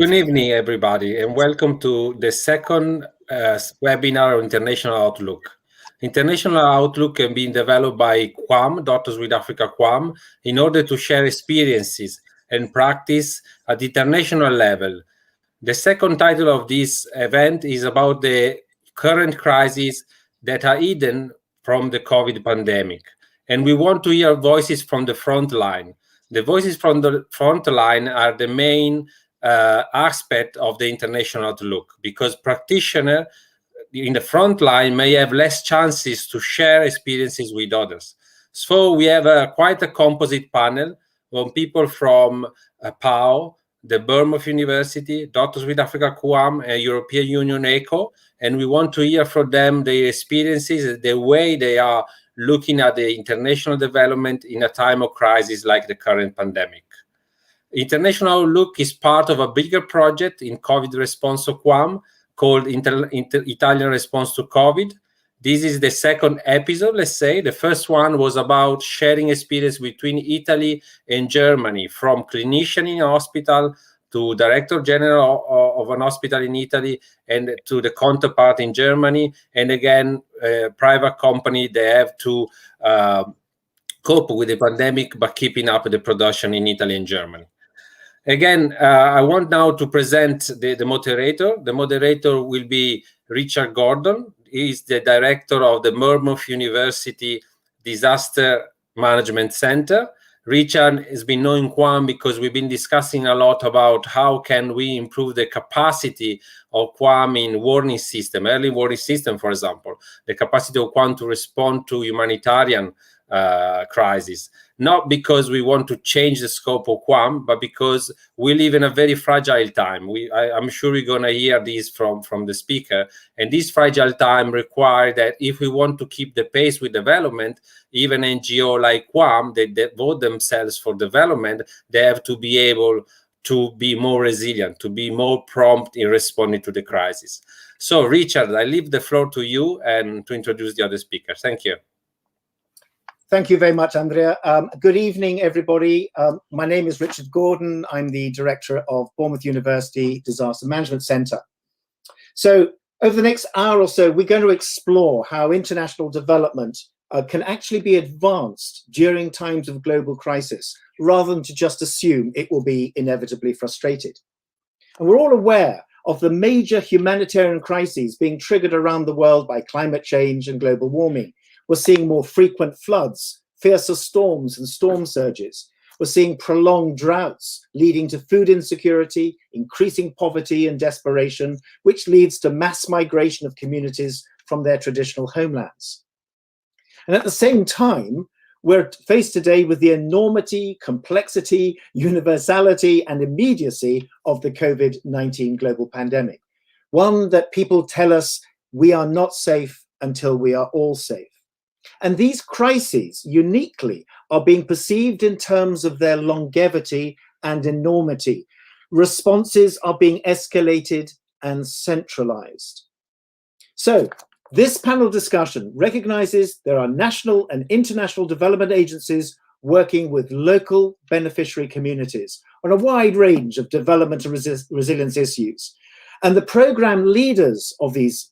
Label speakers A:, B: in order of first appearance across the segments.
A: Good evening, everybody, and welcome to the second webinar on International Outlook. International Outlook can be developed by Cuamm, Doctors with Africa Cuamm, in order to share experiences and practice at the international level. The second title of this event is about the current crises that are hidden from the COVID pandemic. And we want to hear voices from the front line. The voices from the front line are the main aspect of the international outlook, because practitioners in the front line may have less chances to share experiences with others. So we have quite a composite panel of people from PAO, the Bournemouth University, Doctors with Africa Cuamm, and European Union ECHO, and we want to hear from them their experiences, the way they are looking at the international development in a time of crisis like the current pandemic. International Outlook is part of a bigger project in COVID response to Cuamm called Italian Response to COVID. This is the second episode, let's say. The first one was about sharing experience between Italy and Germany, from clinician in hospital to director general of an hospital in Italy and to the counterpart in Germany. And again, private company, they have to cope with the pandemic, but keeping up the production in Italy and Germany. Again, I want now to present the moderator. The moderator will be Richard Gordon. He is the director of the Bournemouth University Disaster Management Center. Richard has been knowing Cuamm because we've been discussing a lot about how can we improve the capacity of Cuamm in warning system, early warning system, for example, the capacity of Cuamm to respond to humanitarian crisis. Not because we want to change the scope of Cuamm, but because we live in a very fragile time. I'm sure we're going to hear this from the speaker. And this fragile time requires that if we want to keep the pace with development, even NGO like Cuamm, they devote themselves for development, they have to be able to be more resilient, to be more prompt in responding to the crisis. So, Richard, I leave the floor to you and to introduce the other speakers. Thank you.
B: Thank you very much, Andrea. Good evening, everybody. My name is Richard Gordon. I'm the director of Bournemouth University Disaster Management Center. So over the next hour or so, we're going to explore how international development can actually be advanced during times of global crisis, rather than to just assume it will be inevitably frustrated. And we're all aware of the major humanitarian crises being triggered around the world by climate change and global warming. We're seeing more frequent floods, fiercer storms and storm surges. We're seeing prolonged droughts leading to food insecurity, increasing poverty and desperation, which leads to mass migration of communities from their traditional homelands. And at the same time, we're faced today with the enormity, complexity, universality, and immediacy of the COVID-19 global pandemic. One that people tell us we are not safe until we are all safe. And these crises uniquely are being perceived in terms of their longevity and enormity. Responses are being escalated and centralized. So this panel discussion recognizes there are national and international development agencies working with local beneficiary communities on a wide range of development and resilience issues. And the program leaders of these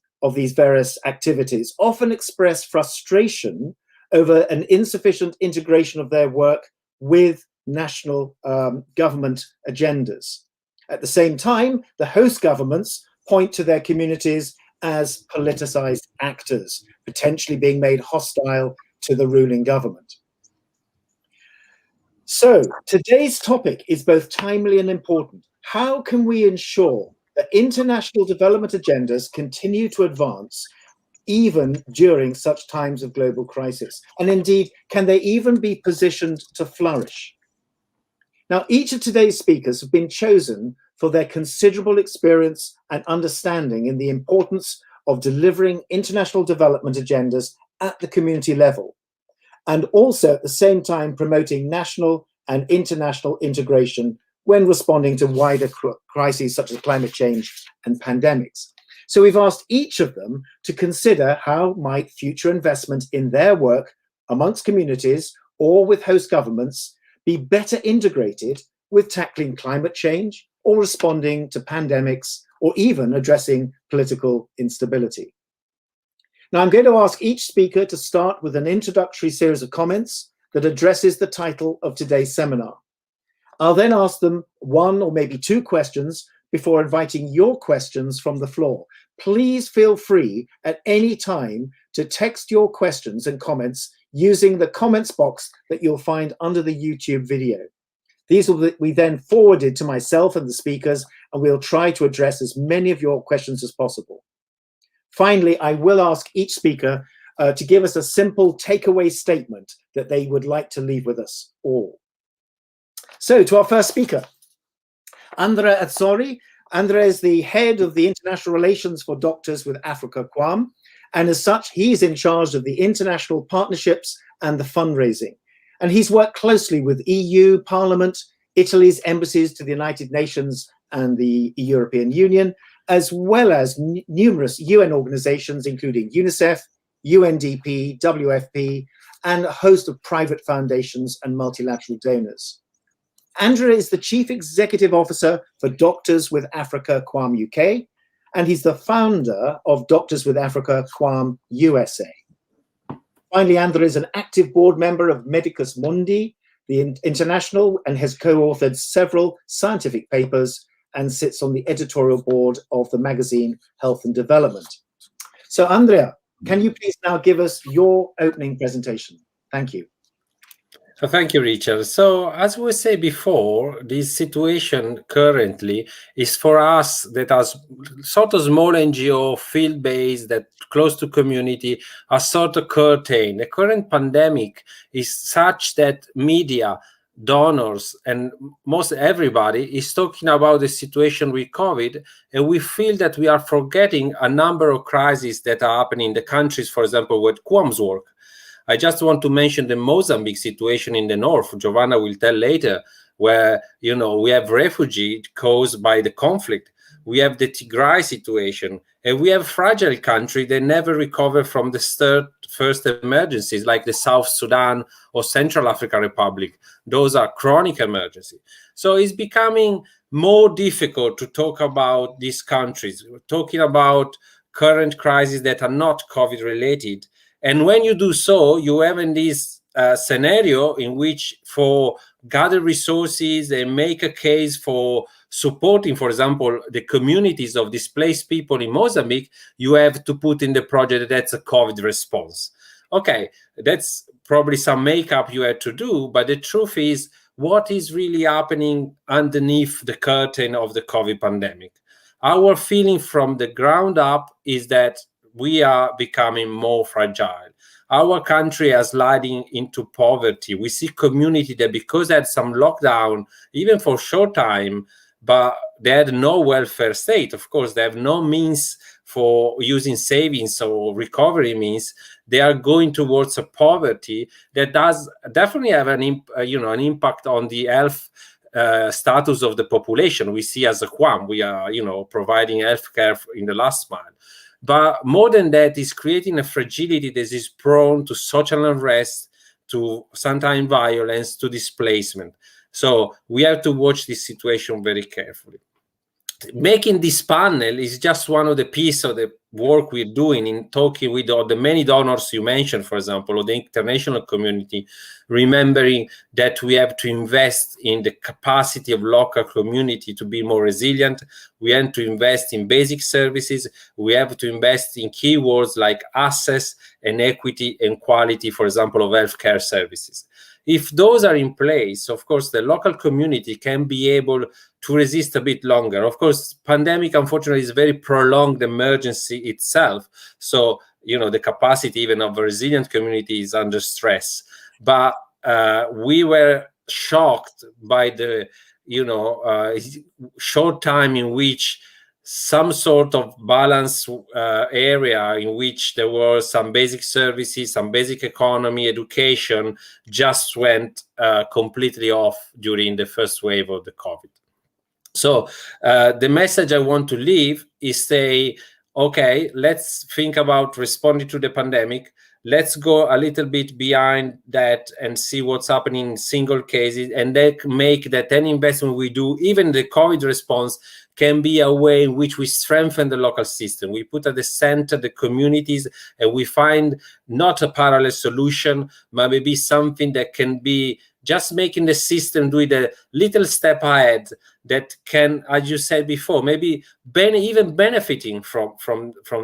B: various activities often express frustration over an insufficient integration of their work with national government agendas. At the same time, the host governments point to their communities as politicized actors, potentially being made hostile to the ruling government. So today's topic is both timely and important. How can we ensure that international development agendas continue to advance even during such times of global crisis? And indeed, can they even be positioned to flourish? Now, each of today's speakers have been chosen for their considerable experience and understanding in the importance of delivering international development agendas at the community level, and also at the same time promoting national and international integration when responding to wider crises such as climate change and pandemics. So we've asked each of them to consider how might future investment in their work amongst communities or with host governments be better integrated with tackling climate change, or responding to pandemics, or even addressing political instability. Now, I'm going to ask each speaker to start with an introductory series of comments that addresses the title of today's seminar. I'll then ask them one or maybe two questions before inviting your questions from the floor. Please feel free at any time to text your questions and comments using the comments box that you'll find under the YouTube video. These will be then forwarded to myself and the speakers, and we'll try to address as many of your questions as possible. Finally, I will ask each speaker to give us a simple takeaway statement that they would like to leave with us all. So, to our first speaker, Andrea Azzori. Andrea is the head of the International Relations for Doctors with Africa, Cuamm, and as such, he's in charge of the international partnerships and the fundraising. And he's worked closely with EU, Parliament, Italy's embassies to the United Nations and the European Union, as well as numerous UN organizations, including UNICEF, UNDP, WFP, and a host of private foundations and multilateral donors. Andrea is the Chief Executive Officer for Doctors with Africa, Cuamm UK, and he's the founder of Doctors with Africa, Cuamm USA. Finally, Andrea is an active board member of Medicus Mundi, the international, and has co-authored several scientific papers and sits on the editorial board of the magazine Health and Development. So, Andrea, can you please now give us your opening presentation? Thank you.
A: Thank you, Richard. So, as we said before, this situation currently is for us that are sort of small NGO, field-based, that close to community, are sort of curtained. The current pandemic is such that media, donors, and most everybody is talking about the situation with COVID, and we feel that we are forgetting a number of crises that are happening in the countries, for example, with Cuamm's work. I just want to mention the Mozambique situation in the north. Giovanna will tell later, where, you know, we have refugees caused by the conflict. We have the Tigray situation, and we have fragile countries that never recover from the first emergencies, like the South Sudan or Central African Republic. Those are chronic emergencies. So it's becoming more difficult to talk about these countries. We're talking about current crises that are not COVID related. And when you do so, you have in this scenario in which for gather resources and make a case for supporting, for example, the communities of displaced people in Mozambique, you have to put in the project that's a COVID response. Okay, that's probably some makeup you had to do, but the truth is, what is really happening underneath the curtain of the COVID pandemic? Our feeling from the ground up is that we are becoming more fragile. Our country is sliding into poverty. We see community that because they had some lockdown, even for short time, but they had no welfare state. Of course, they have no means for using savings or recovery means. They are going towards a poverty that does definitely have an impact on the health status of the population. We see as a Cuamm, we are providing healthcare in the last mile. But more than that, is creating a fragility that is prone to social unrest, to sometimes violence, to displacement. So we have to watch this situation very carefully. Making this panel is just one of the pieces of the work we're doing in talking with all the many donors you mentioned, for example, or the international community, remembering that we have to invest in the capacity of local community to be more resilient. We have to invest in basic services. We have to invest in keywords like access and equity and quality, for example, of healthcare services. If those are in place, of course, the local community can be able to resist a bit longer. Of course, pandemic, unfortunately, is a very prolonged emergency itself. So, the capacity even of a resilient community is under stress. But we were shocked by the, short time in which some sort of balance area in which there were some basic services, some basic economy, education, just went completely off during the first wave of the COVID. So the message I want to leave is say, okay, let's think about responding to the pandemic, let's go a little bit behind that and see what's happening in single cases, and then make that any investment we do, even the COVID response, can be a way in which we strengthen the local system. We put at the center the communities, and we find not a parallel solution, but maybe something that can be just making the system do it a little step ahead, that can, as you said before, maybe even benefiting from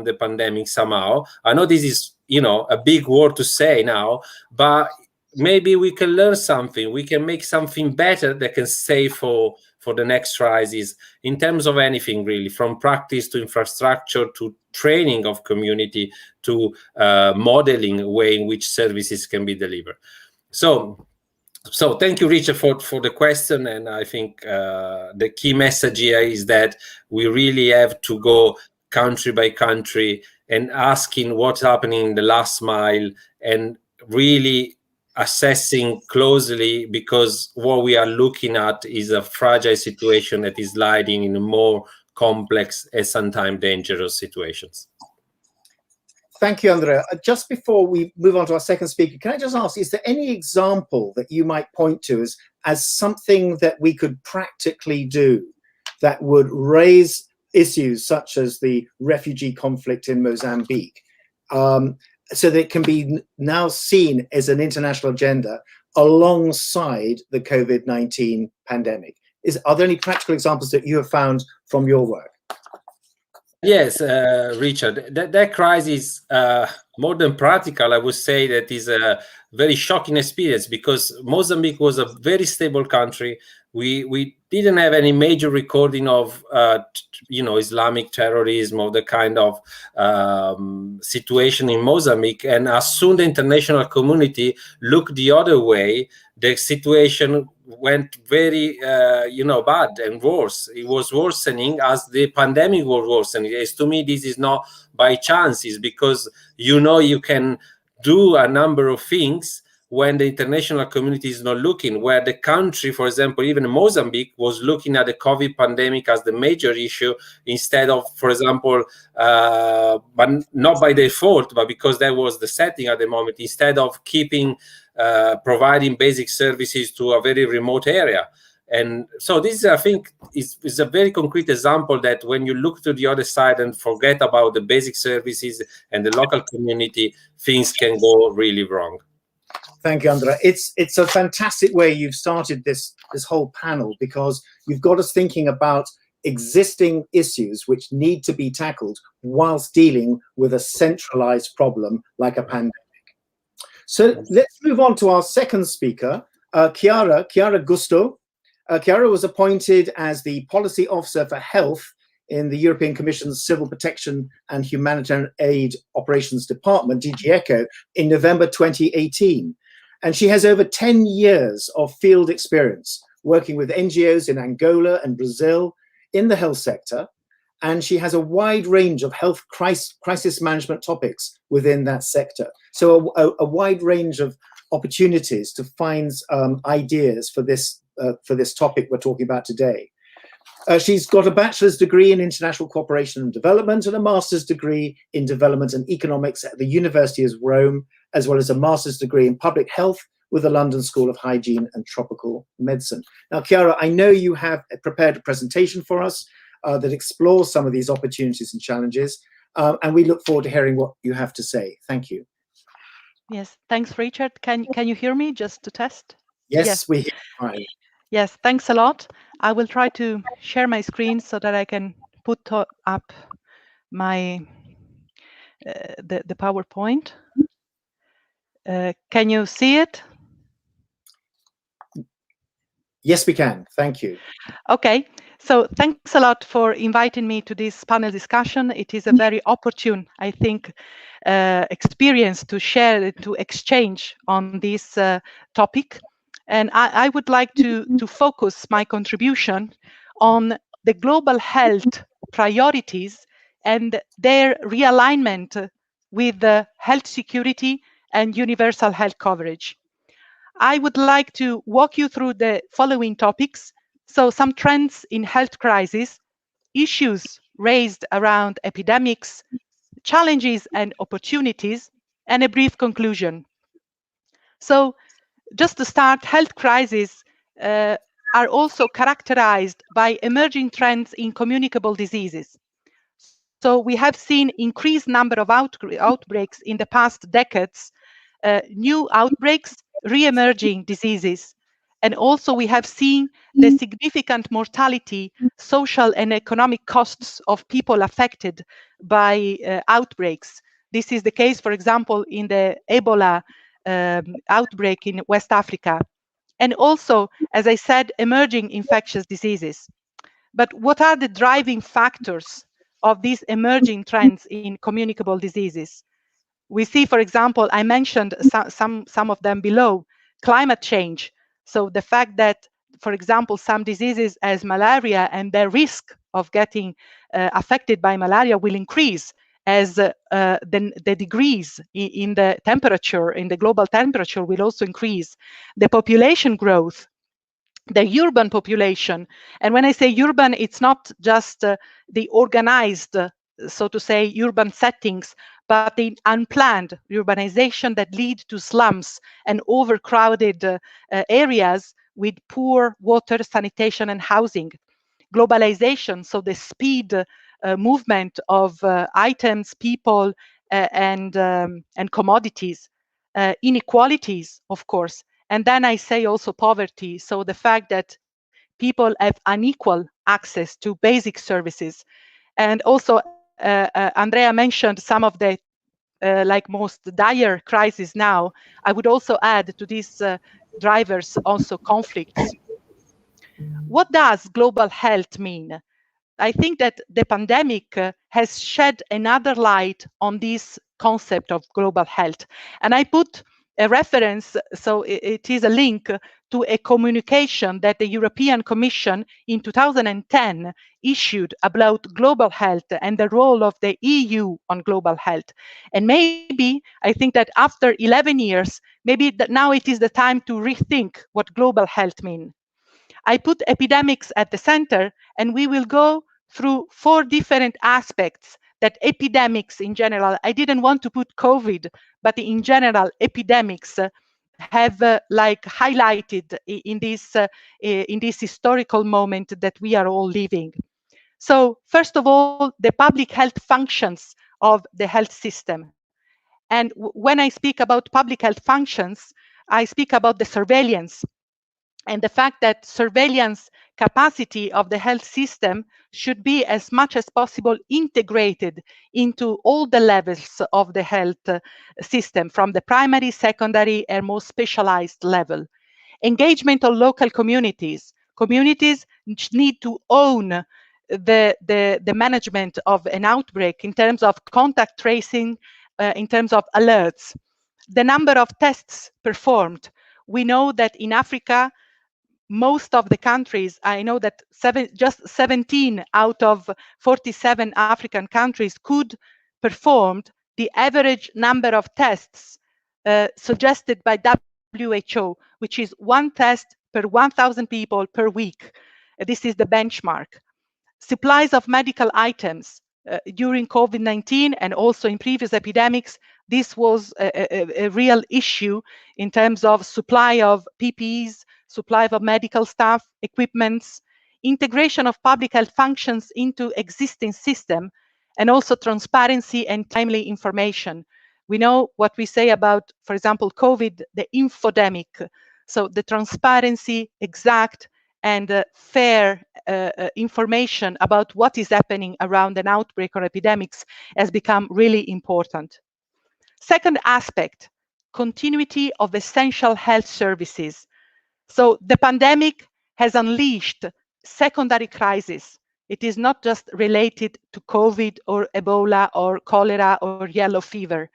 A: the pandemic somehow. I know this is, you know, a big word to say now, but maybe we can learn something. We can make something better that can stay for the next crisis, in terms of anything really, from practice to infrastructure to training of community to modeling a way in which services can be delivered. So thank you, Richard, for the question. And I think the key message here is that we really have to go country by country and asking what's happening in the last mile, and really assessing closely, because what we are looking at is a fragile situation that is sliding in more complex and sometimes dangerous situations.
B: Thank you, Andrea. Just before we move on to our second speaker, can I just ask, is there any example that you might point to as something that we could practically do that would raise issues such as the refugee conflict in Mozambique, so that it can be now seen as an international agenda alongside the COVID-19 pandemic? Are there any practical examples that you have found from your work?
A: Yes, Richard, that crisis, more than practical, I would say that is a very shocking experience, because Mozambique was a very stable country. We didn't have any major recording of, Islamic terrorism, or the kind of situation in Mozambique. And as soon the international community looked the other way, the situation went very, bad and worse. It was worsening as the pandemic was worsening. As to me, this is not by chance. It's because, you can do a number of things when the international community is not looking, where the country, for example, even Mozambique, was looking at the COVID pandemic as the major issue, instead of, for example, but not by default, but because that was the setting at the moment, instead of providing basic services to a very remote area. And so this, I think, is a very concrete example that when you look to the other side and forget about the basic services and the local community, things can go really wrong.
B: Thank you, Andrea. It's a fantastic way you've started this whole panel, because you've got us thinking about existing issues which need to be tackled whilst dealing with a centralized problem like a pandemic. So let's move on to our second speaker, Chiara Gusto. Chiara was appointed as the Policy Officer for Health in the European Commission's Civil Protection and Humanitarian Aid Operations Department, DG ECHO, in November 2018. And she has over 10 years of field experience working with NGOs in Angola and Brazil in the health sector. And she has a wide range of health crisis management topics within that sector. So a wide range of opportunities to find ideas for this topic we're talking about today. She's got a bachelor's degree in international cooperation and development and a master's degree in development and economics at the University of Rome, as well as a master's degree in public health with the London School of Hygiene and Tropical Medicine. Now, Chiara, I know you have prepared a presentation for us that explores some of these opportunities and challenges, and we look forward to hearing what you have to say. Thank you.
C: Yes, thanks, Richard. Can you hear me, just to test?
B: Yes, we hear you fine.
C: Yes, thanks a lot. I will try to share my screen so that I can put up my the PowerPoint. Can you see it?
B: Yes, we can. Thank you.
C: Okay. So thanks a lot for inviting me to this panel discussion. It is a very opportune, I think, experience to share, to exchange on this topic. And I would like to focus my contribution on the global health priorities and their realignment with the health security and universal health coverage. I would like to walk you through the following topics. So some trends in health crisis, issues raised around epidemics, challenges and opportunities, and a brief conclusion. So just to start, health crises are also characterized by emerging trends in communicable diseases. So we have seen increased number of outbreaks in the past decades, new outbreaks, re-emerging diseases, and also we have seen the significant mortality, social and economic costs of people affected by outbreaks. This is the case, for example, in the Ebola outbreak in West Africa, and also, as I said, emerging infectious diseases. But what are the driving factors of these emerging trends in communicable diseases? We see, for example, I mentioned some of them below, climate change. So the fact that, for example, some diseases as malaria and their risk of getting affected by malaria will increase as the degrees in the temperature, in the global temperature will also increase. The population growth, the urban population. And when I say urban, it's not just the organized, so to say, urban settings, but the unplanned urbanization that lead to slums and overcrowded areas with poor water, sanitation, and housing. Globalization, so the speed movement of items, people, and commodities. Inequalities, of course. And then I say also poverty. So the fact that people have unequal access to basic services. And also, Andrea mentioned some of the like most dire crises now. I would also add to these drivers also conflicts. What does global health mean? I think that the pandemic has shed another light on this concept of global health. And I put a reference, so it is a link to a communication that the European Commission in 2010 issued about global health and the role of the EU on global health. And maybe, I think that after 11 years, maybe that now it is the time to rethink what global health means. I put epidemics at the center, and we will go through 4 different aspects that epidemics in general, I didn't want to put COVID, but in general, epidemics have like highlighted in this historical moment that we are all living. So first of all, the public health functions of the health system. And when I speak about public health functions, I speak about the surveillance, and the fact that surveillance capacity of the health system should be as much as possible integrated into all the levels of the health system, from the primary, secondary, and most specialized level. Engagement of local communities. Communities need to own the management of an outbreak in terms of contact tracing, in terms of alerts. The number of tests performed. We know that in Africa, most of the countries, I know that just 17 out of 47 African countries could perform the average number of tests suggested by WHO, which is 1 test per 1,000 people per week. This is the benchmark. Supplies of medical items. During COVID-19 and also in previous epidemics, this was a real issue in terms of supply of PPEs, supply of medical staff, equipments, integration of public health functions into existing system, and also transparency and timely information. We know what we say about, for example, COVID, the infodemic. So the transparency, exact and fair information about what is happening around an outbreak or epidemics has become really important. Second aspect, continuity of essential health services. So the pandemic has unleashed secondary crises. It is not just related to COVID or Ebola or cholera or yellow fever.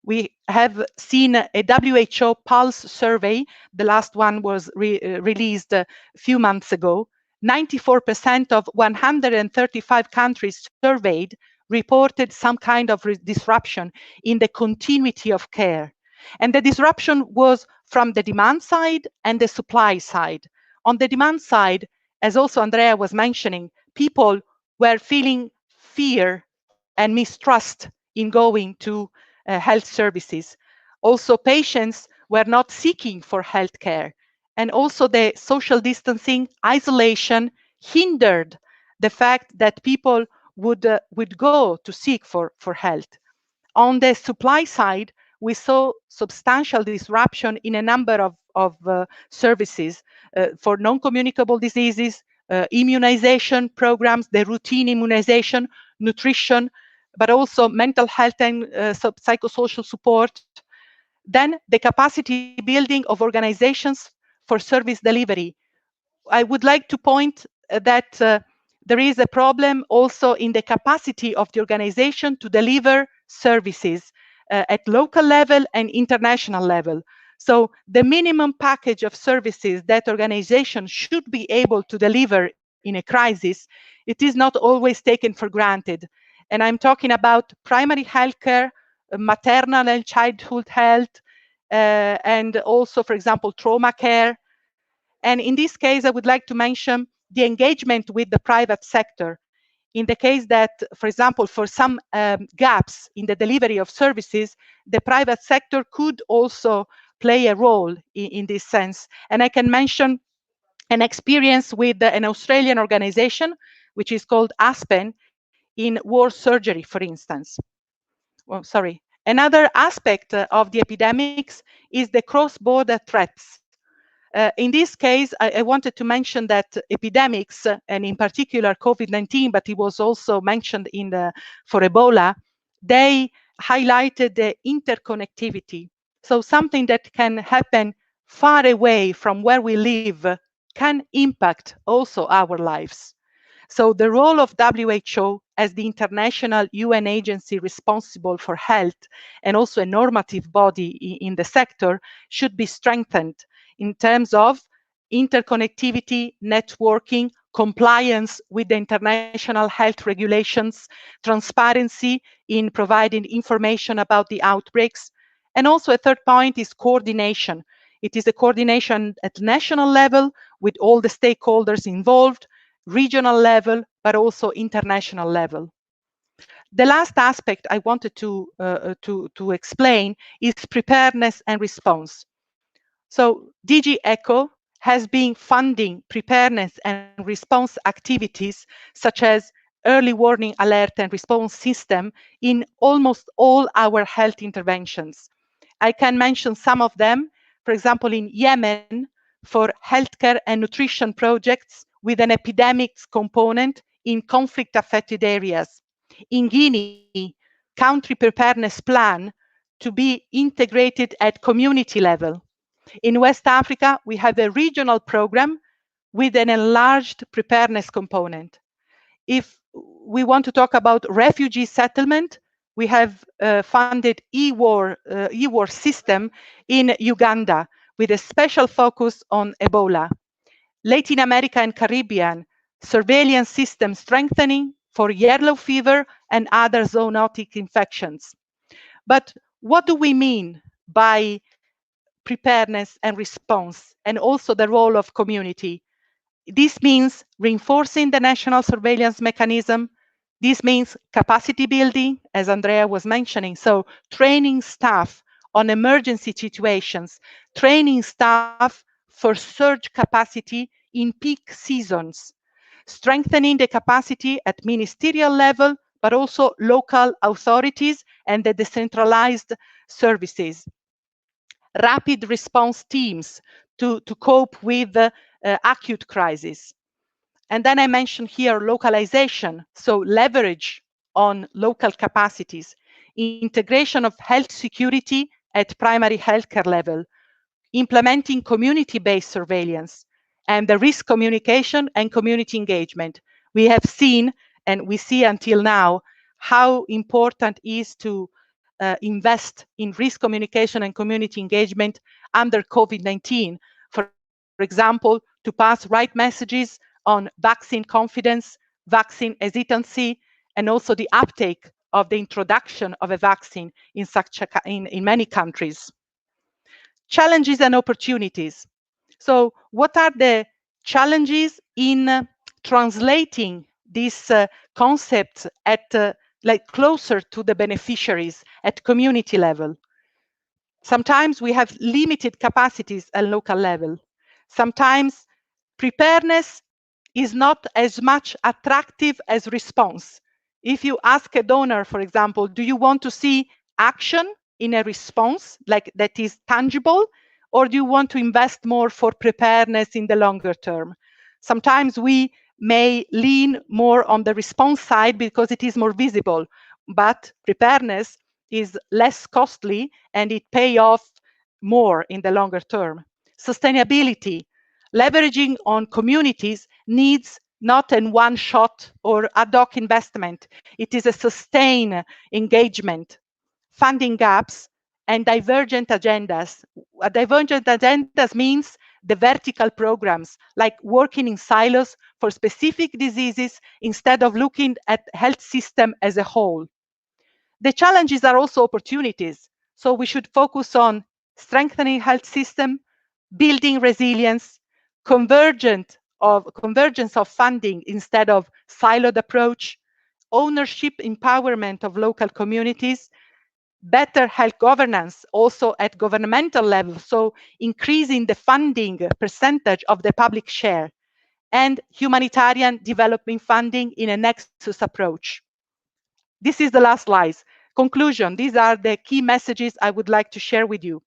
C: We have seen a WHO Pulse survey. The last one was released a few months ago. 94% of 135 countries surveyed reported some kind of disruption in the continuity of care. And the disruption was from the demand side and the supply side. On the demand side, as also Andrea was mentioning, people were feeling fear and mistrust in going to health services. Also, patients were not seeking for health care. And also the social distancing, isolation hindered the fact that people would go to seek for health. On the supply side, we saw substantial disruption in a number of services for non-communicable diseases, immunization programs, the routine immunization, nutrition, but also mental health and psychosocial support. Then the capacity building of organizations for service delivery. I would like to point that there is a problem also in the capacity of the organization to deliver services at local level and international level. So the minimum package of services that organizations should be able to deliver in a crisis, it is not always taken for granted. And I'm talking about primary healthcare, maternal and childhood health, and also, for example, trauma care. And in this case, I would like to mention the engagement with the private sector. In the case that, for example, for some gaps in the delivery of services, the private sector could also play a role in this sense. And I can mention an experience with an Australian organization, which is called Aspen, in war surgery, for instance. Well, sorry. Another aspect of the epidemics is the cross-border threats. In this case, I wanted to mention that epidemics, and in particular COVID-19, but it was also mentioned for Ebola, they highlighted the interconnectivity. So something that can happen far away from where we live can impact also our lives. So the role of WHO as the international UN agency responsible for health and also a normative body in the sector should be strengthened in terms of interconnectivity, networking, compliance with the international health regulations, transparency in providing information about the outbreaks. And also a third point is coordination. It is a coordination at national level with all the stakeholders involved, regional level, but also international level. The last aspect I wanted to explain is preparedness and response. So DG ECHO has been funding preparedness and response activities such as early warning alert and response system in almost all our health interventions. I can mention some of them, for example, in Yemen for healthcare and nutrition projects with an epidemics component in conflict-affected areas. In Guinea, country preparedness plan to be integrated at community level. In West Africa, we have a regional program with an enlarged preparedness component. If we want to talk about refugee settlement, we have funded e-war system in Uganda with a special focus on Ebola. Latin America and Caribbean, surveillance system strengthening for yellow fever and other zoonotic infections. But what do we mean by preparedness and response, and also the role of community? This means reinforcing the national surveillance mechanism. This means capacity building, as Andrea was mentioning. So training staff on emergency situations, training staff for surge capacity in peak seasons, strengthening the capacity at ministerial level, but also local authorities and the decentralized services. Rapid response teams to cope with acute crisis. And then I mentioned here localization, so leverage on local capacities, integration of health security at primary healthcare level, implementing community-based surveillance, and the risk communication and community engagement. We have seen, and we see until now, how important it is to invest in risk communication and community engagement under COVID-19. For example, to pass right messages on vaccine confidence, vaccine hesitancy, and also the uptake of the introduction of a vaccine in many countries. Challenges and opportunities. So what are the challenges in translating these concepts at like closer to the beneficiaries at community level. Sometimes we have limited capacities at local level. Sometimes preparedness is not as much attractive as response. If you ask a donor, for example, do you want to see action in a response like that is tangible, or do you want to invest more for preparedness in the longer term? Sometimes we may lean more on the response side because it is more visible, but preparedness is less costly and it pays off more in the longer term. Sustainability, leveraging on communities needs not a one-shot or ad hoc investment. It is a sustained engagement, funding gaps, and divergent agendas. Divergent agendas means the vertical programs, like working in silos for specific diseases instead of looking at health system as a whole. The challenges are also opportunities. So we should focus on strengthening health system, building resilience, convergence of funding instead of siloed approach, ownership empowerment of local communities, better health governance also at governmental level, so increasing the funding percentage of the public share, and humanitarian development funding in a nexus approach. This is the last slide. Conclusion, these are the key messages I would like to share with you.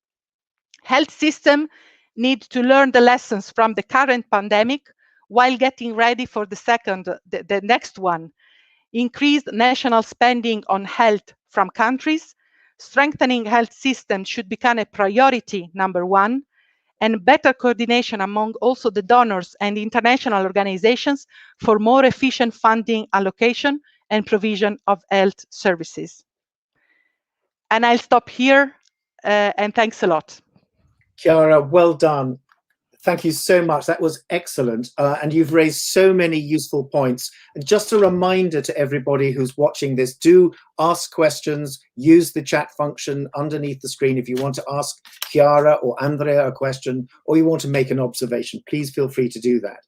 C: Health system need to learn the lessons from the current pandemic while getting ready for the next one. Increased national spending on health from countries, strengthening health systems should become a priority, number one, and better coordination among also the donors and international organizations for more efficient funding allocation and provision of health services. And I'll stop here, and thanks a lot.
B: Chiara, well done. Thank you so much. That was excellent. And you've raised so many useful points. And just a reminder to everybody who's watching this, do ask questions, use the chat function underneath the screen. If you want to ask Chiara or Andrea a question, or you want to make an observation, please feel free to do that.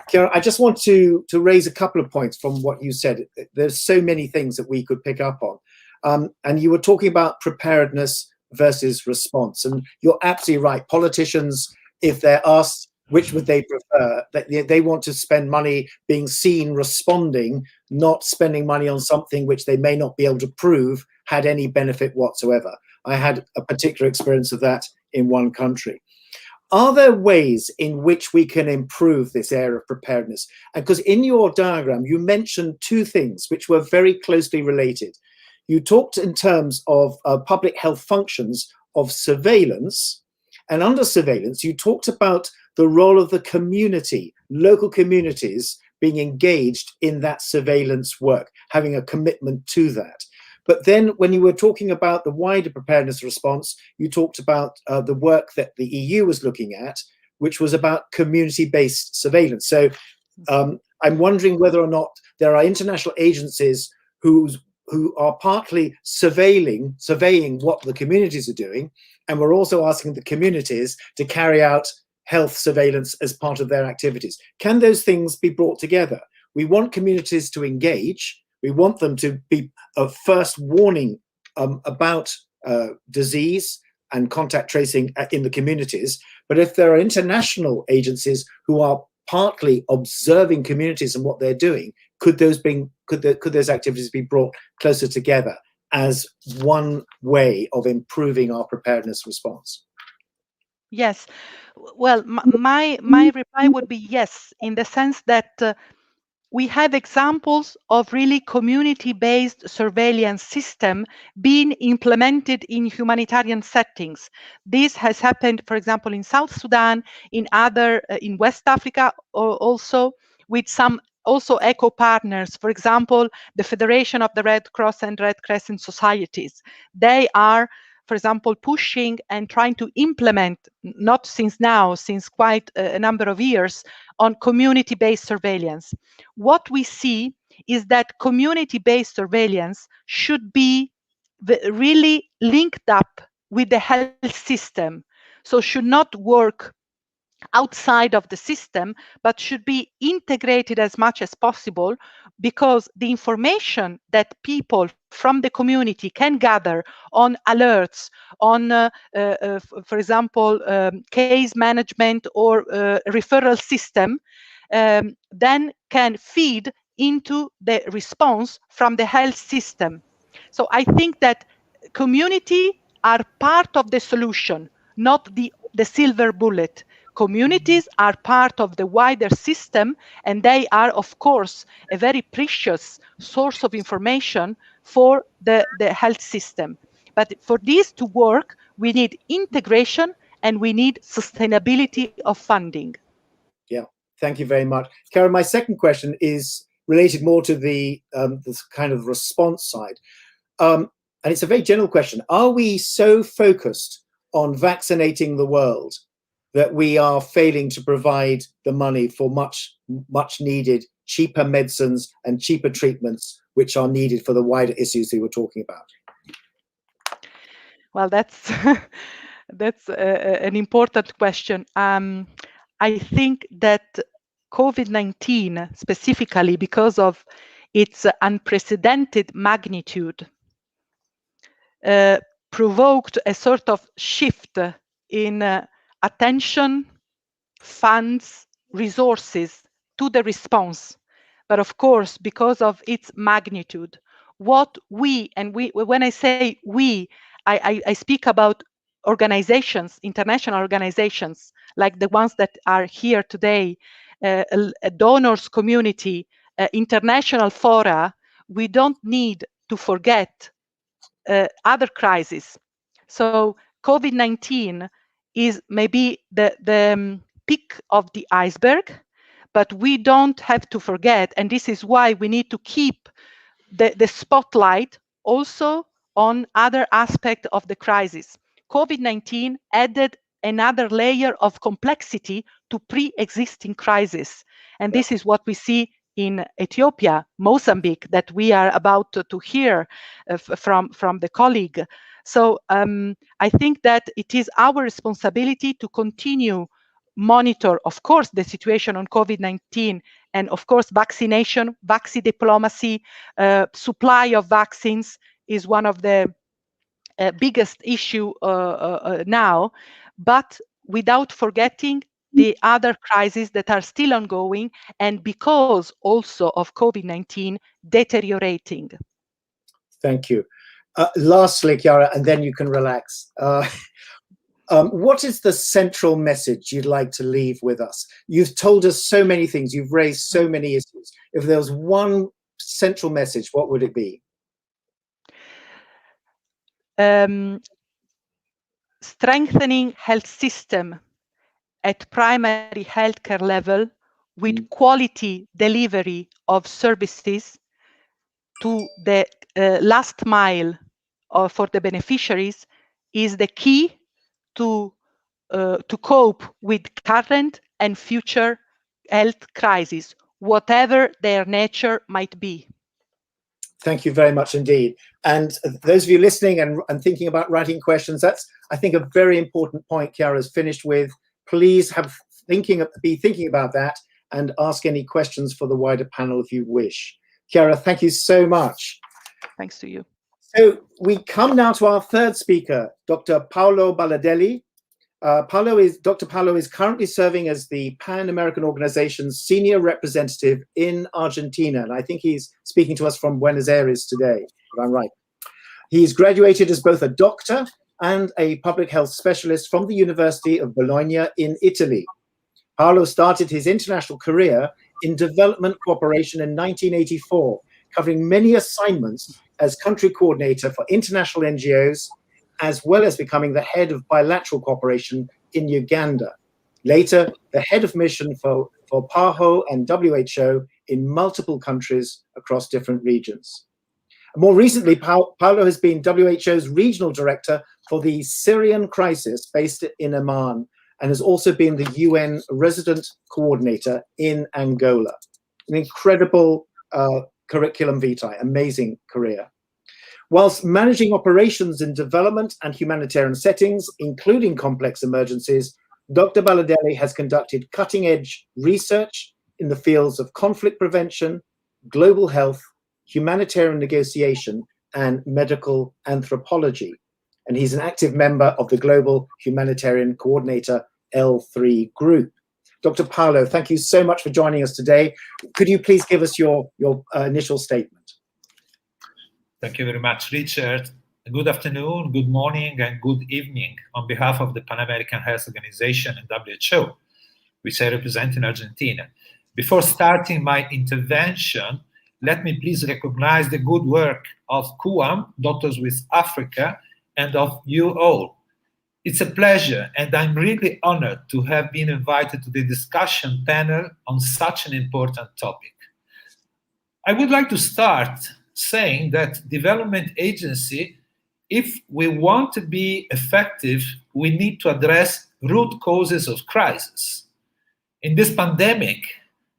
B: Chiara, I just want to raise a couple of points from what you said. There's so many things that we could pick up on. And you were talking about preparedness versus response. And you're absolutely right. Politicians, if they're asked which would they prefer, they want to spend money being seen responding, not spending money on something which they may not be able to prove had any benefit whatsoever. I had a particular experience of that in one country. Are there ways in which we can improve this area of preparedness? And because in your diagram, you mentioned two things which were very closely related. You talked in terms of public health functions of surveillance, and under surveillance, you talked about the role of the community, local communities being engaged in that surveillance work, having a commitment to that. But then when you were talking about the wider preparedness response, you talked about the work that the EU was looking at, which was about community-based surveillance. So I'm wondering whether or not there are international agencies who are partly surveying what the communities are doing, and we're also asking the communities to carry out health surveillance as part of their activities. Can those things be brought together? We want communities to engage. We want them to be a first warning about disease and contact tracing in the communities. But if there are international agencies who are partly observing communities and what they're doing, could those activities be brought closer together as one way of improving our preparedness response?
C: Yes, well, my reply would be yes, in the sense that we have examples of really community-based surveillance system being implemented in humanitarian settings. This has happened, for example, in South Sudan, in West Africa, also with some also eco partners, for example, the Federation of the Red Cross and Red Crescent Societies. They are, for example, pushing and trying to implement, not since now, since quite a number of years, on community-based surveillance. What we see is that community-based surveillance should be really linked up with the health system. So should not work outside of the system, but should be integrated as much as possible, because the information that people from the community can gather on alerts, on, for example, case management or referral system, then can feed into the response from the health system. So I think that community are part of the solution, not the silver bullet. Communities are part of the wider system, and they are, of course, a very precious source of information for the health system. But for this to work, we need integration and we need sustainability of funding.
B: Yeah, thank you very much. Karen, my second question is related more to the kind of response side. And it's a very general question. Are we so focused on vaccinating the world that we are failing to provide the money for much needed cheaper medicines and cheaper treatments which are needed for the wider issues we were talking about?
C: Well, that's an important question. I think that COVID-19, specifically because of its unprecedented magnitude, provoked a sort of shift in attention, funds, resources to the response. But of course, because of its magnitude, what we, when I say we, I speak about organizations, international organizations, like the ones that are here today, a donors community, international fora. We don't need to forget other crises. So COVID-19 is maybe the peak of the iceberg, but we don't have to forget, and this is why we need to keep the spotlight also on other aspects of the crisis. COVID-19 added another layer of complexity to pre-existing crises, and this is what we see in Ethiopia, Mozambique, that we are about to hear from the colleague. So I think that it is our responsibility to continue monitor, of course, the situation on COVID-19, and of course, vaccination, vaccine diplomacy, supply of vaccines is one of the biggest issue now, but without forgetting the other crises that are still ongoing, and because also of COVID-19 deteriorating.
B: Thank you. Lastly, Chiara, and then you can relax. What is the central message you'd like to leave with us? You've told us so many things, you've raised so many issues. If there was one central message, what would it be?
C: Strengthening health system at primary healthcare level with quality delivery of services to the last mile for the beneficiaries is the key to cope with current and future health crises, whatever their nature might be.
B: Thank you very much indeed. And those of you listening and thinking about writing questions, that's, I think, a very important point Chiara's finished with. Please be thinking about that and ask any questions for the wider panel if you wish. Chiara, thank you so much.
C: Thanks to you.
B: So we come now to our third speaker, Dr. Paulo Baladelli. Dr. Paulo is currently serving as the Pan American Organization's senior representative in Argentina, and I think he's speaking to us from Buenos Aires today, if I'm right. He's graduated as both a doctor and a public health specialist from the University of Bologna in Italy. Paulo started his international career in development cooperation in 1984, covering many assignments as country coordinator for international NGOs, as well as becoming the head of bilateral cooperation in Uganda. Later, the head of mission for PAHO and WHO in multiple countries across different regions. More recently, Paulo has been WHO's regional director for the Syrian crisis based in Amman, and has also been the UN resident coordinator in Angola. An incredible curriculum vitae, amazing career. Whilst managing operations in development and humanitarian settings, including complex emergencies, Dr. Baladelli has conducted cutting-edge research in the fields of conflict prevention, global health, humanitarian negotiation, and medical anthropology. And he's an active member of the Global Humanitarian Coordinator L3 group. Dr. Paulo, thank you so much for joining us today. Could you please give us your initial statement?
D: Thank you very much, Richard. Good afternoon, good morning, and good evening on behalf of the Pan American Health Organization and WHO, which I represent in Argentina. Before starting my intervention, let me please recognize the good work of Cuamm, Doctors with Africa, and of you all. It's a pleasure, and I'm really honored to have been invited to the discussion panel on such an important topic. I would like to start saying that development agency, if we want to be effective, we need to address root causes of crisis. In this pandemic,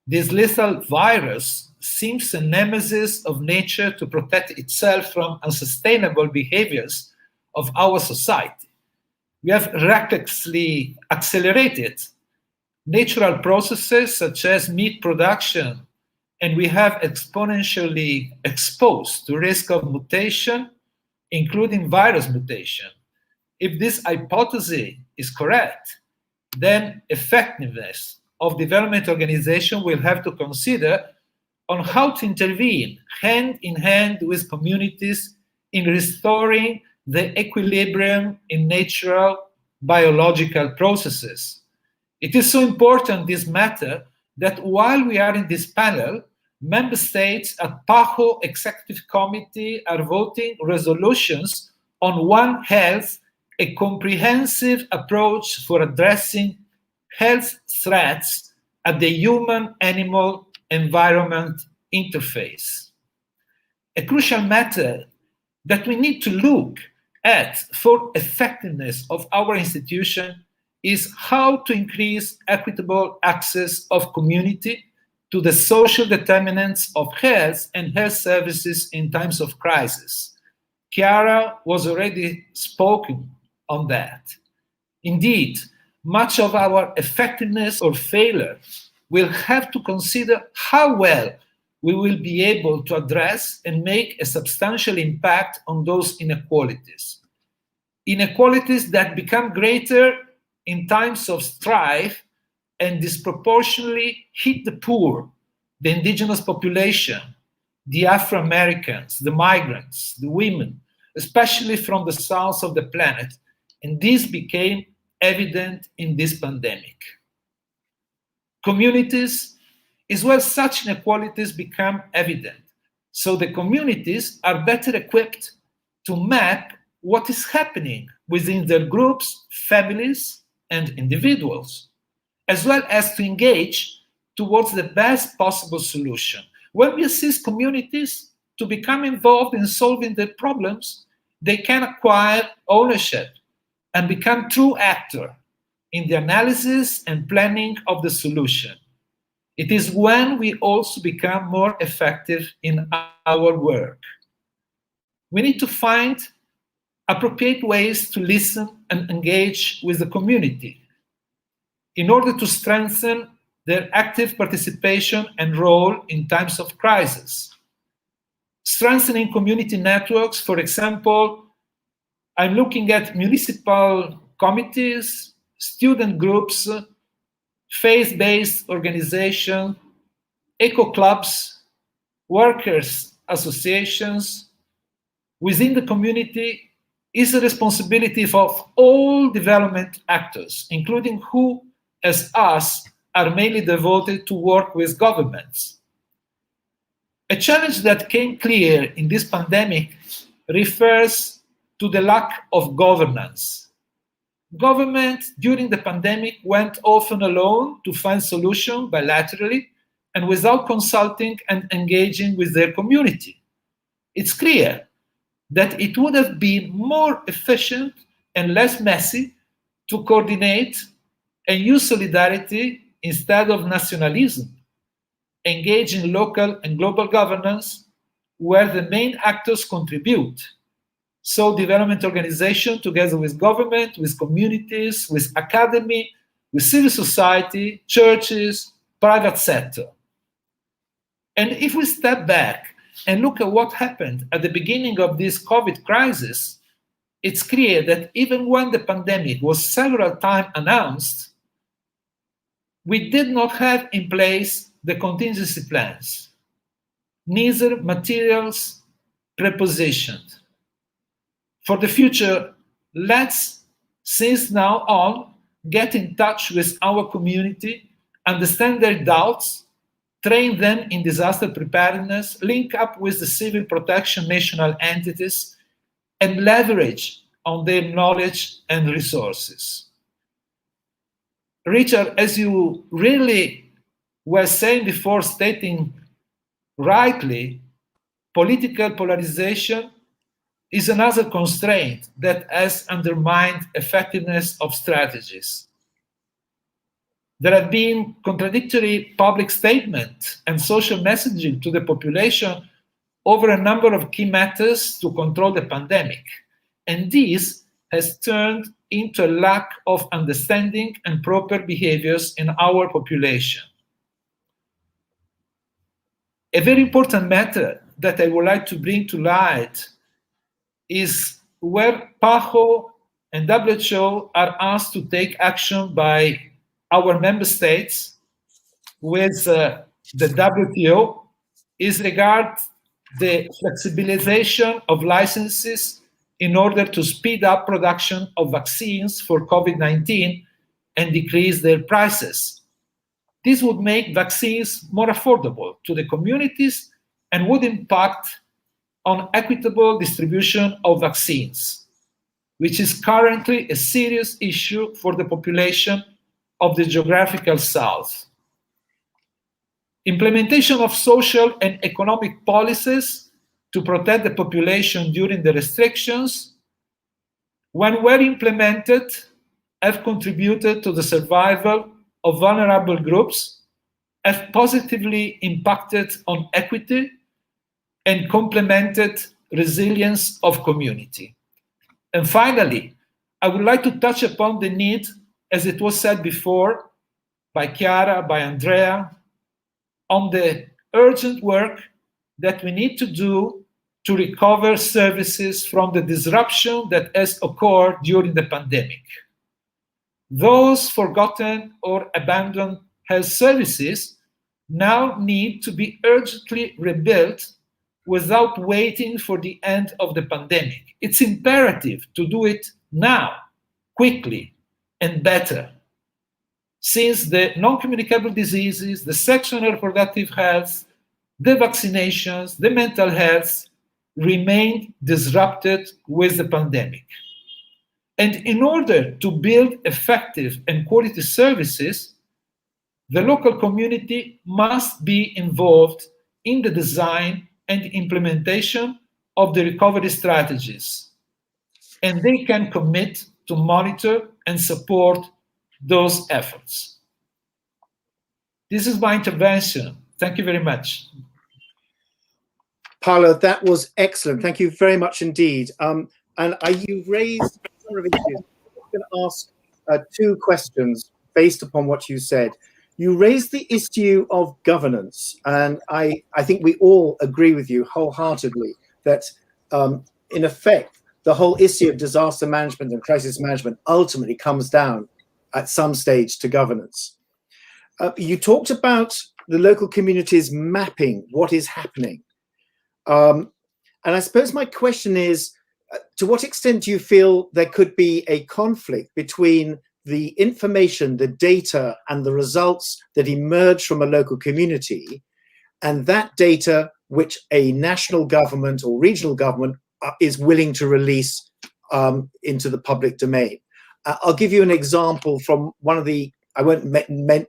D: this lethal virus seems a nemesis of nature to protect itself from unsustainable behaviors of our society. We have recklessly accelerated natural processes such as meat production, and we have exponentially exposed to risk of mutation, including virus mutation. If this hypothesis is correct, then effectiveness of development organization will have to consider on how to intervene hand in hand with communities in restoring the equilibrium in natural biological processes. It is so important, this matter, that while we are in this panel, member states at PAHO Executive Committee are voting resolutions on One Health, a comprehensive approach for addressing health threats at the human-animal environment interface. A crucial matter that we need to look at for effectiveness of our institution is how to increase equitable access of community to the social determinants of health and health services in times of crisis. Chiara was already spoken on that. Indeed, much of our effectiveness or failure will have to consider how well we will be able to address and make a substantial impact on those inequalities. Inequalities that become greater in times of strife and disproportionately hit the poor, the indigenous population, the Afro-Americans, the migrants, the women, especially from the south of the planet. And this became evident in this pandemic. Communities is where such inequalities become evident. So the communities are better equipped to map what is happening within their groups, families, and individuals, as well as to engage towards the best possible solution. When we assist communities to become involved in solving their problems, they can acquire ownership and become true actor in the analysis and planning of the solution. It is when we also become more effective in our work. We need to find appropriate ways to listen and engage with the community in order to strengthen their active participation and role in times of crisis. Strengthening community networks, for example, I'm looking at municipal committees, student groups, faith-based organizations, eco-clubs, workers' associations. Within the community is the responsibility of all development actors, including who, as us, are mainly devoted to work with governments. A challenge that came clear in this pandemic refers to the lack of governance. Government during the pandemic went often alone to find solutions bilaterally and without consulting and engaging with their community. It's clear that it would have been more efficient and less messy to coordinate and use solidarity instead of nationalism, engage in local and global governance where the main actors contribute. So development organization, together with government, with communities, with academy, with civil society, churches, private sector. And if we step back and look at what happened at the beginning of this COVID crisis, it's clear that even when the pandemic was several times announced, we did not have in place the contingency plans, neither materials prepositioned. For the future, let's, since now on, get in touch with our community, understand their doubts, train them in disaster preparedness, link up with the civil protection national entities, and leverage on their knowledge and resources. Richard, as you really were saying before, stating rightly, political polarization is another constraint that has undermined effectiveness of strategies. There have been contradictory public statements and social messaging to the population over a number of key matters to control the pandemic, and this has turned into a lack of understanding and proper behaviors in our population. A very important matter that I would like to bring to light is where PAHO and WHO are asked to take action by our member states with the WTO is regard the flexibilization of licenses in order to speed up production of vaccines for COVID-19 and decrease their prices. This would make vaccines more affordable to the communities and would impact on equitable distribution of vaccines, which is currently a serious issue for the population of the geographical South. Implementation of social and economic policies to protect the population during the restrictions, when well implemented, have contributed to the survival of vulnerable groups, have positively impacted on equity, and complemented resilience of community. And finally, I would like to touch upon the need, as it was said before by Chiara, by Andrea, on the urgent work that we need to do to recover services from the disruption that has occurred during the pandemic. Those forgotten or abandoned health services now need to be urgently rebuilt without waiting for the end of the pandemic. It's imperative to do it now, quickly, and better, since the non-communicable diseases, the sexual and reproductive health, the vaccinations, the mental health remain disrupted with the pandemic. And in order to build effective and quality services, the local community must be involved in the design and implementation of the recovery strategies, and they can commit to monitor and support those efforts. This is my intervention. Thank you very much.
B: Paulo, that was excellent. Thank you very much indeed. And you raised a number of issues. I'm going to ask two questions based upon what you said. You raised the issue of governance, and I think we all agree with you wholeheartedly that, in effect, the whole issue of disaster management and crisis management ultimately comes down at some stage to governance. You talked about the local communities mapping what is happening. And I suppose my question is, to what extent do you feel there could be a conflict between the information, the data, and the results that emerge from a local community, and that data which a national government or regional government is willing to release into the public domain? I'll give you an example from one of the, I won't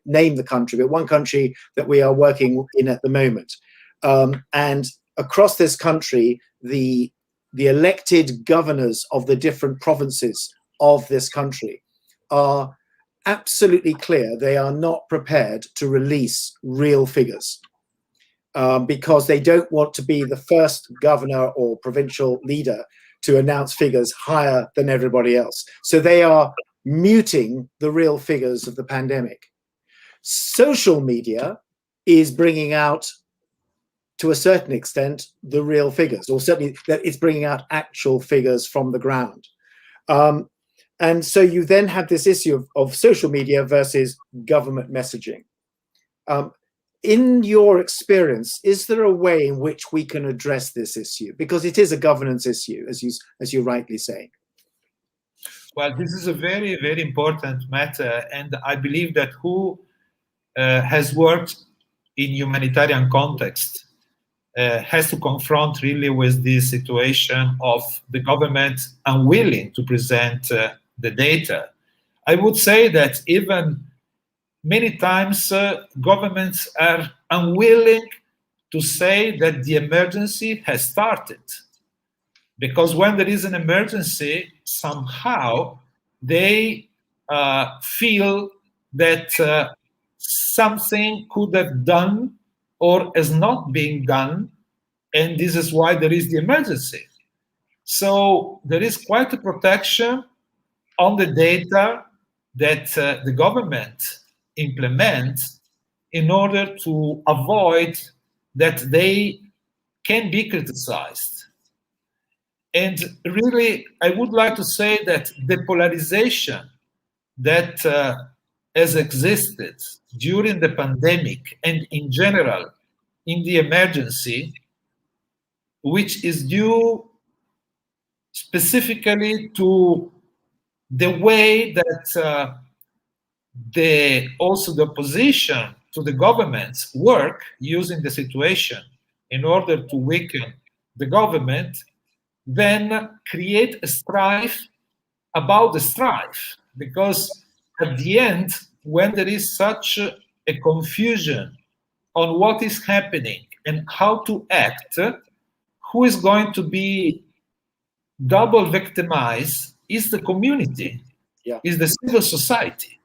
B: name the country, but one country that we are working in at the moment. And across this country, the elected governors of the different provinces of this country are absolutely clear they are not prepared to release real figures because they don't want to be the first governor or provincial leader to announce figures higher than everybody else. So they are muting the real figures of the pandemic. Social media is bringing out, to a certain extent, the real figures, or certainly that it's bringing out actual figures from the ground. And so you then have this issue of social media versus government messaging. In your experience, is there a way in which we can address this issue? Because it is a governance issue, as you rightly say.
D: Well, this is a very, very important matter, and I believe that who has worked in humanitarian context has to confront really with this situation of the government unwilling to present the data. I would say that even many times governments are unwilling to say that the emergency has started. Because when there is an emergency, somehow they feel that something could have done or is not being done, and this is why there is the emergency. So there is quite a protection on the data that the government implements in order to avoid that they can be criticized. And really, I would like to say that the polarization that has existed during the pandemic and in general in the emergency, which is due specifically to the way that also the opposition to the governments work using the situation in order to weaken the government, then create a strife about the strife. Because at the end, when there is such a confusion on what is happening and how to act, who is going to be double victimized is the community, is the civil society.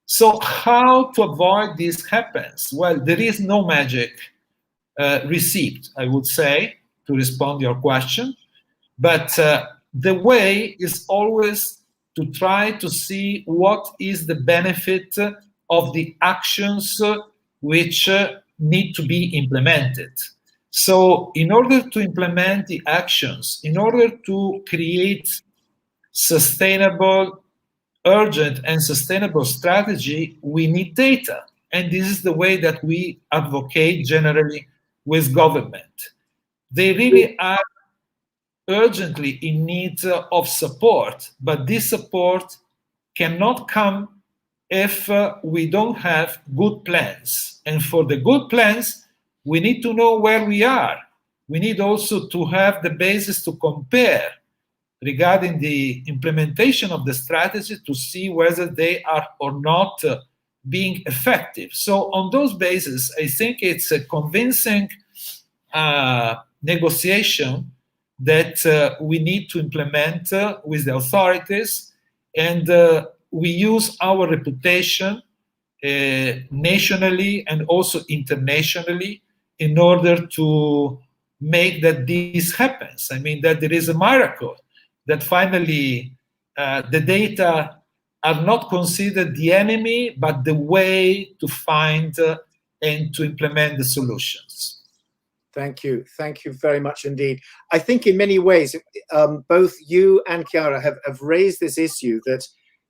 D: So how to avoid this happens? Well, there is no magic receipt, I would say, to respond to your question. But the way is always to try to see what is the benefit of the actions which need to be implemented. So in order to implement the actions, in order to create sustainable, urgent and sustainable strategy, we need data. And this is the way that we advocate generally with government. They really are urgently in need of support, but this support cannot come if we don't have good plans. And for the good plans, we need to know where we are. We need also to have the basis to compare regarding the implementation of the strategy to see whether they are or not being effective. So on those bases, I think it's a convincing negotiation that we need to implement with the authorities, and we use our reputation nationally and also internationally in order to make that this happens. I mean, that there is a miracle, that finally the data are not considered the enemy, but the way to find and to implement the solutions.
B: Thank you. Thank you very much indeed. I think in many ways, both you and Chiara have raised this issue that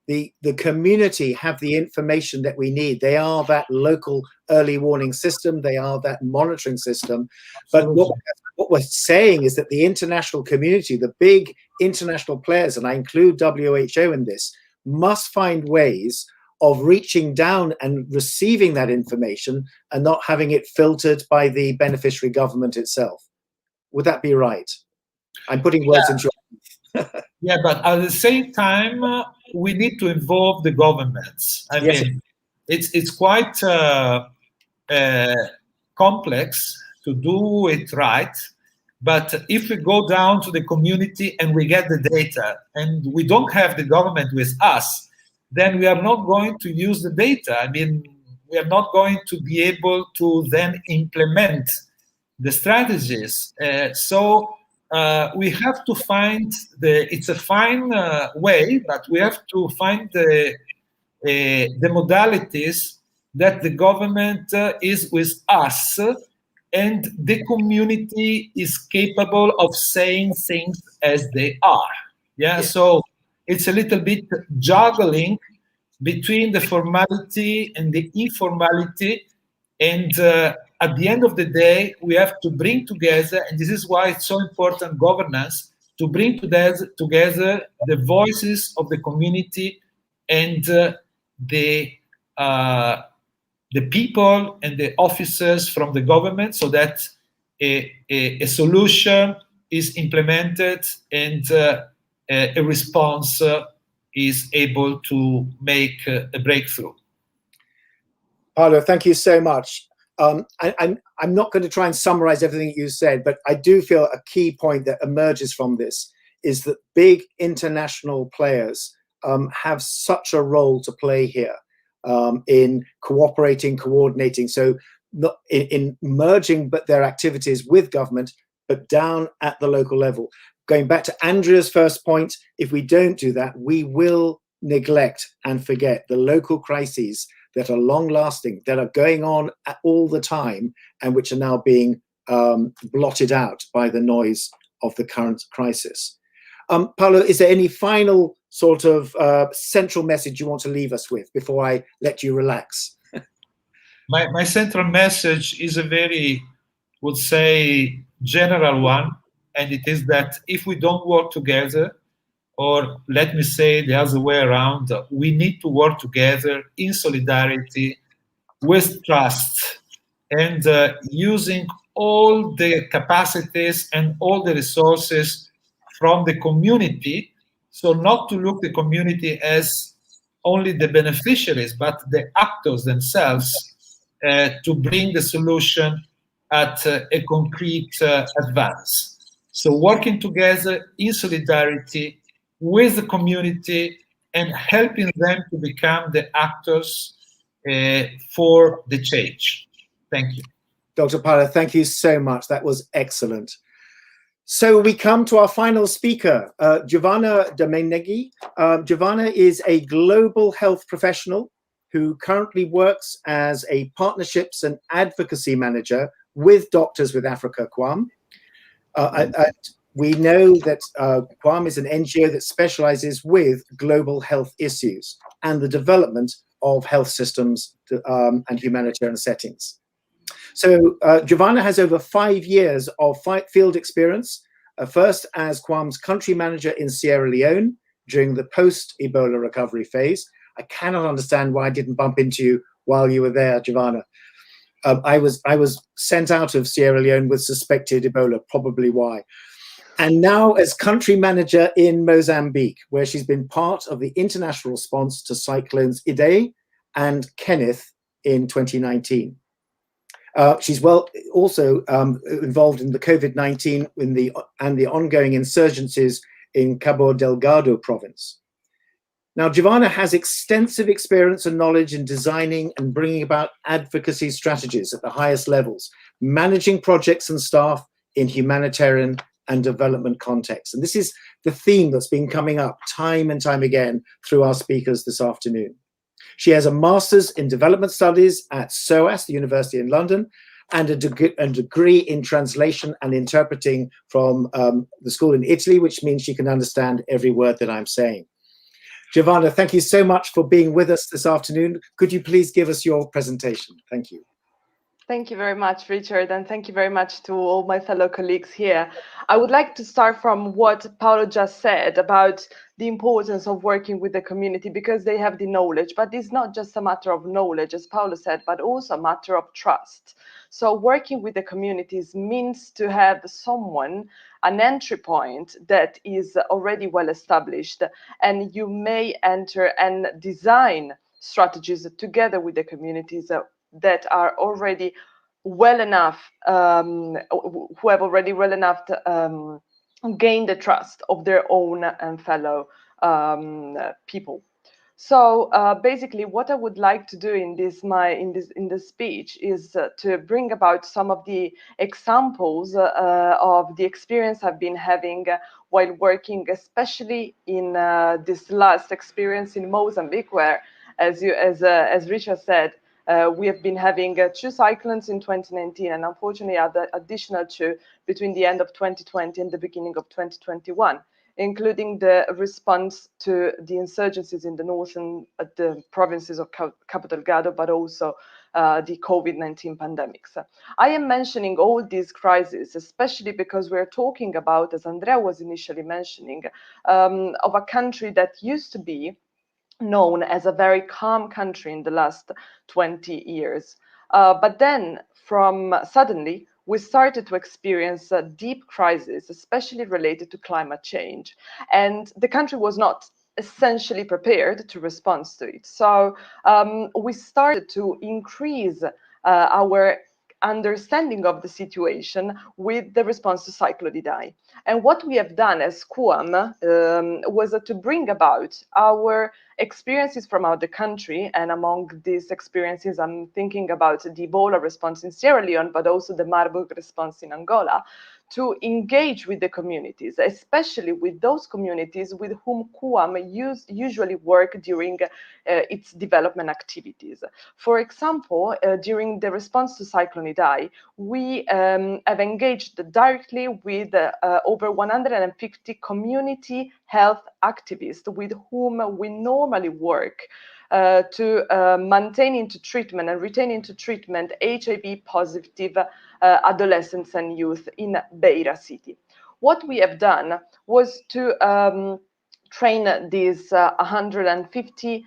B: the community have the information that we need. They are that local early warning system. They are that monitoring system. But what we're saying is that the international community, the big international players, and I include WHO in this, must find ways of reaching down and receiving that information and not having it filtered by the beneficiary government itself. Would that be right? I'm putting words into your mouth.
D: Yeah, but at the same time, we need to involve the governments. I mean, it's quite complex to do it right. But if we go down to the community and we get the data and we don't have the government with us, then we are not going to use the data. I mean, we are not going to be able to then implement the strategies. So we have to find it's a fine way, but we have to find the modalities that the government is with us and the community is capable of saying things as they are. Yeah, so it's a little bit juggling between the formality and the informality. And at the end of the day, we have to bring together, and this is why it's so important, governance, to bring together the voices of the community and the people and the officers from the government, so that a solution is implemented and a response is able to make a breakthrough.
B: Paulo, thank you so much. I'm not going to try and summarize everything you said, but I do feel a key point that emerges from this is that big international players have such a role to play here in cooperating, coordinating, so not in merging but their activities with government, but down at the local level. Going back to Andrea's first point, if we don't do that, we will neglect and forget the local crises that are long-lasting, that are going on all the time, and which are now being blotted out by the noise of the current crisis. Paulo, is there any final sort of central message you want to leave us with before I let you relax?
D: My central message is a very, would say, general one, and it is that if we don't work together, or let me say the other way around, we need to work together in solidarity, with trust, and using all the capacities and all the resources from the community. So not to look the community as only the beneficiaries, but the actors themselves to bring the solution at a concrete advance. So working together in solidarity with the community and helping them to become the actors for the change. Thank you.
B: Dr. Paulo, thank you so much. That was excellent. So we come to our final speaker, Giovanna Domeneghi. Giovanna is a global health professional who currently works as a partnerships and advocacy manager with Doctors with Africa, Cuamm. We know that Cuamm is an NGO that specializes with global health issues and the development of health systems and humanitarian settings. So Giovanna has over 5 years of field experience, first as Cuamm's country manager in Sierra Leone during the post-Ebola recovery phase. I cannot understand why I didn't bump into you while you were there, Giovanna. I was sent out of Sierra Leone with suspected Ebola, probably why. And now as country manager in Mozambique, where she's been part of the international response to cyclones Idai and Kenneth in 2019. She's also involved in the COVID-19 and the ongoing insurgencies in Cabo Delgado province. Now, Giovanna has extensive experience and knowledge in designing and bringing about advocacy strategies at the highest levels, managing projects and staff in humanitarian and development contexts. And this is the theme that's been coming up time and time again through our speakers this afternoon. She has a master's in development studies at SOAS, the University in London, and a degree in translation and interpreting from the school in Italy, which means she can understand every word that I'm saying. Giovanna, thank you so much for being with us this afternoon. Could you please give us your presentation? Thank you.
E: Thank you very much, Richard, and thank you very much to all my fellow colleagues here. I would like to start from what Paulo just said about the importance of working with the community because they have the knowledge, but it's not just a matter of knowledge, as Paulo said, but also a matter of trust. So working with the communities means to have someone, an entry point that is already well established, and you may enter and design strategies together with the communities that are already well enough, who have already well enough to gain the trust of their own and fellow people. So basically, what I would like to do in this speech is to bring about some of the examples of the experience I've been having while working, especially in this last experience in Mozambique, where, as Richard said, we have been having 2 cyclones in 2019, and unfortunately, other additional 2 between the end of 2020 and the beginning of 2021. Including the response to the insurgencies in the northern the provinces of Cabo Delgado, but also the COVID-19 pandemics. I am mentioning all these crises, especially because we're talking about, as Andrea was initially mentioning, of a country that used to be known as a very calm country in the last 20 years. But then, suddenly, we started to experience a deep crisis, especially related to climate change. And the country was not essentially prepared to respond to it. So we started to increase our understanding of the situation with the response to Cyclone Idai. And what we have done as Cuamm was to bring about our experiences from out the country, and among these experiences, I'm thinking about the Ebola response in Sierra Leone, but also the Marburg response in Angola, to engage with the communities, especially with those communities with whom Cuamm usually work during its development activities. For example, during the response to Cyclone Idai, we have engaged directly with over 150 community health activists with whom we normally work to maintain into treatment and retain into treatment HIV positive adolescents and youth in Beira City. What we have done was to train these 150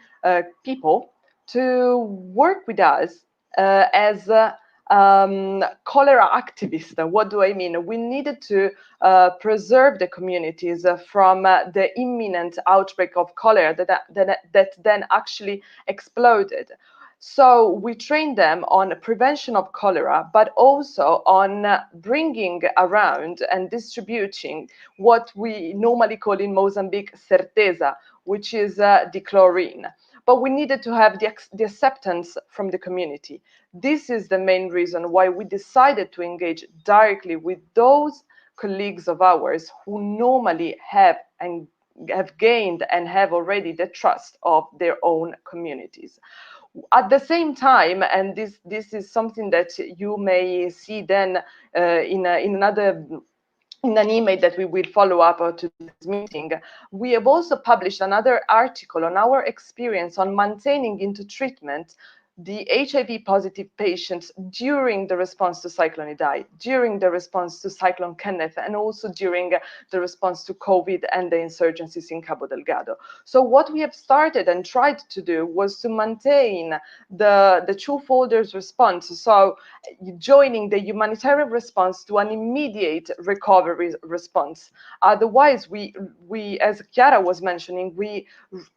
E: people to work with us as cholera activists. What do I mean? We needed to preserve the communities from the imminent outbreak of cholera that then actually exploded. So we trained them on prevention of cholera, but also on bringing around and distributing what we normally call in Mozambique certeza, which is the chlorine. But we needed to have the acceptance from the community. This is the main reason why we decided to engage directly with those colleagues of ours who normally have gained and have already the trust of their own communities. At the same time, and this is something that you may see then in an email that we will follow up to this meeting, we have also published another article on our experience on maintaining into treatment the HIV positive patients during the response to Cyclone Idai, during the response to Cyclone Kenneth, and also during the response to COVID and the insurgencies in Cabo Delgado. So what we have started and tried to do was to maintain the two-fold response, so joining the humanitarian response to an immediate recovery response. Otherwise, we as Chiara was mentioning, we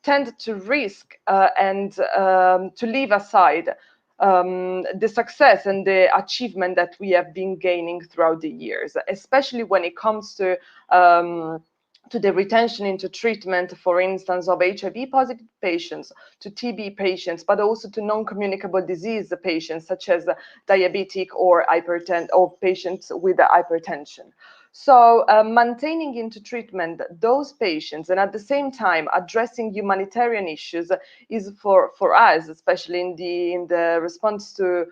E: tend to risk and to leave aside the success and the achievement that we have been gaining throughout the years, especially when it comes to the retention into treatment, for instance, of HIV positive patients, to TB patients, but also to non-communicable disease patients, such as diabetic or hypertension, or patients with hypertension. So maintaining into treatment those patients and at the same time addressing humanitarian issues is for us, especially in the response to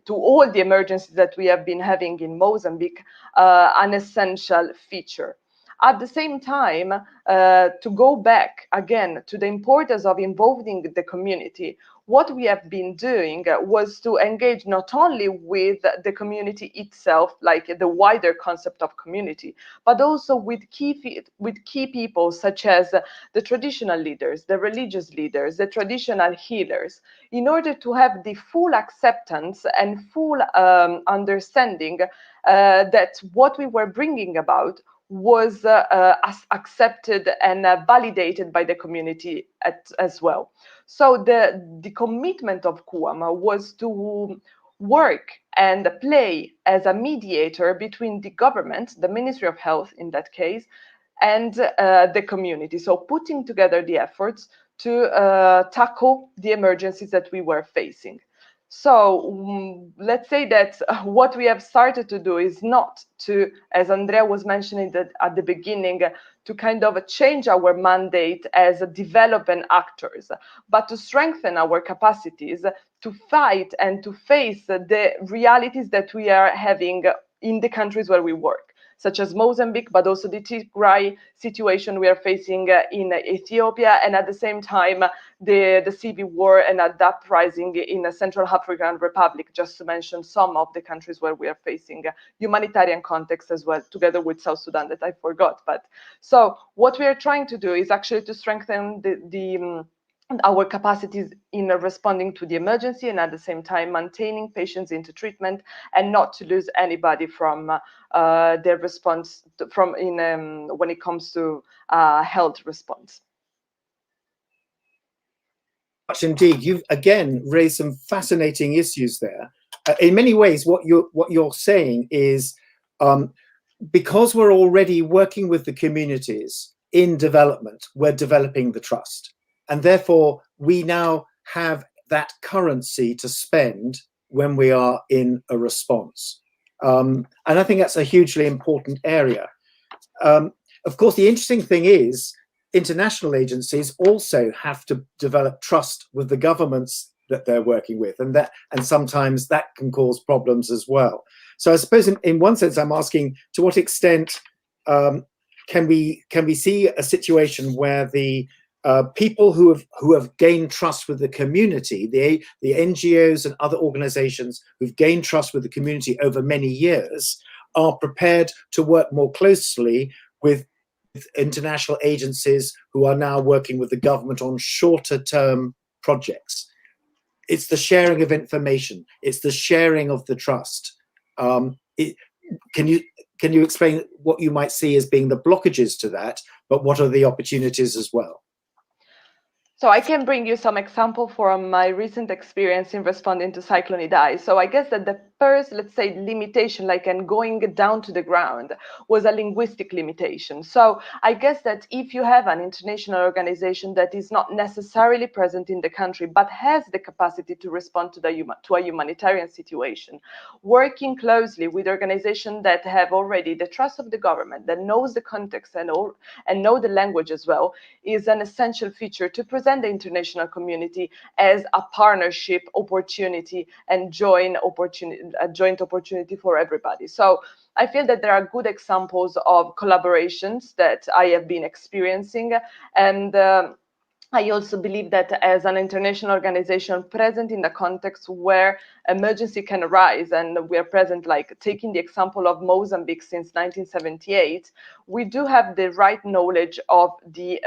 E: all the emergencies that we have been having in Mozambique, an essential feature. At the same time, to go back again to the importance of involving the community, what we have been doing was to engage not only with the community itself, like the wider concept of community, but also with key people such as the traditional leaders, the religious leaders, the traditional healers, in order to have the full acceptance and full understanding that what we were bringing about was accepted and validated by the community as well. So the commitment of Cuamm was to work and play as a mediator between the government, the Ministry of Health in that case, and the community. So putting together the efforts to tackle the emergencies that we were facing. So let's say that what we have started to do is not to, as Andrea was mentioning that at the beginning, to kind of change our mandate as development actors, but to strengthen our capacities to fight and to face the realities that we are having in the countries where we work, such as Mozambique, but also the Tigray situation we are facing in Ethiopia, and at the same time, the civil war and the uprising in the Central African Republic, just to mention some of the countries where we are facing humanitarian context as well, together with South Sudan that I forgot. But so what we are trying to do is actually to strengthen our capacities in responding to the emergency, and at the same time maintaining patients into treatment and not to lose anybody from their response when it comes to health response.
B: Indeed, you've again raised some fascinating issues there. In many ways, what you're saying is because we're already working with the communities in development, we're developing the trust. And therefore, we now have that currency to spend when we are in a response. And I think that's a hugely important area. Of course, the interesting thing is international agencies also have to develop trust with the governments that they're working with, and sometimes that can cause problems as well. So I suppose in one sense, I'm asking, to what extent can we see a situation where the people who have gained trust with the community, the NGOs and other organizations who've gained trust with the community over many years, are prepared to work more closely with international agencies who are now working with the government on shorter term projects? It's the sharing of information. It's the sharing of the trust. Can you explain what you might see as being the blockages to that, but what are the opportunities as well?
E: So I can bring you some example from my recent experience in responding to Cyclone Idai. So I guess that the first, let's say, limitation, like and going down to the ground, was a linguistic limitation. So I guess that if you have an international organization that is not necessarily present in the country, but has the capacity to respond to a humanitarian situation, working closely with organizations that have already the trust of the government, that knows the context and know the language as well, is an essential feature to present the international community as a partnership opportunity and joint opportunity for everybody. So I feel that there are good examples of collaborations that I have been experiencing, and I also believe that as an international organization present in the context where emergency can arise, and we are present, like taking the example of Mozambique since 1978, we do have the right knowledge of the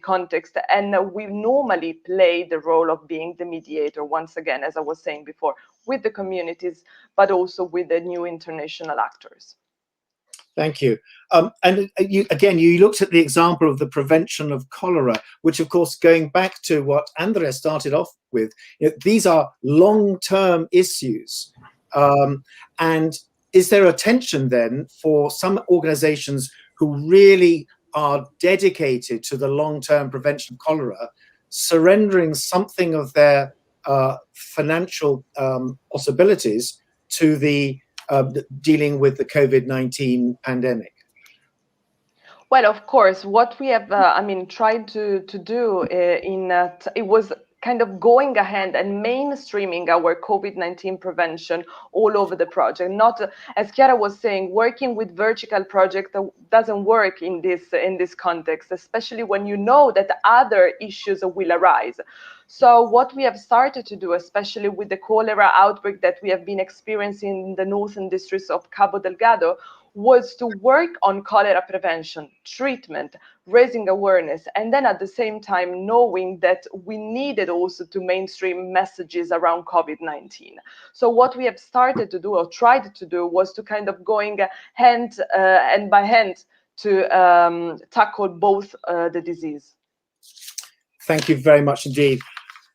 E: context, and we normally play the role of being the mediator, once again, as I was saying before, with the communities, but also with the new international actors.
B: Thank you. And you looked at the example of the prevention of cholera, which, of course, going back to what Andrea started off with, these are long-term issues. And is there a tension then for some organizations who really are dedicated to the long-term prevention of cholera, surrendering something of their financial possibilities to the dealing with the COVID-19 pandemic?
E: Well, of course, what we have, tried to do it was kind of going ahead and mainstreaming our COVID-19 prevention all over the project. Not, as Chiara was saying, working with vertical project doesn't work in this context, especially when you know that other issues will arise. So what we have started to do, especially with the cholera outbreak that we have been experiencing in the northern districts of Cabo Delgado, was to work on cholera prevention, treatment, raising awareness, and then at the same time knowing that we needed also to mainstream messages around COVID-19. So what we have started to do, or tried to do, was to kind of going hand by hand to tackle both the disease.
B: Thank you very much indeed.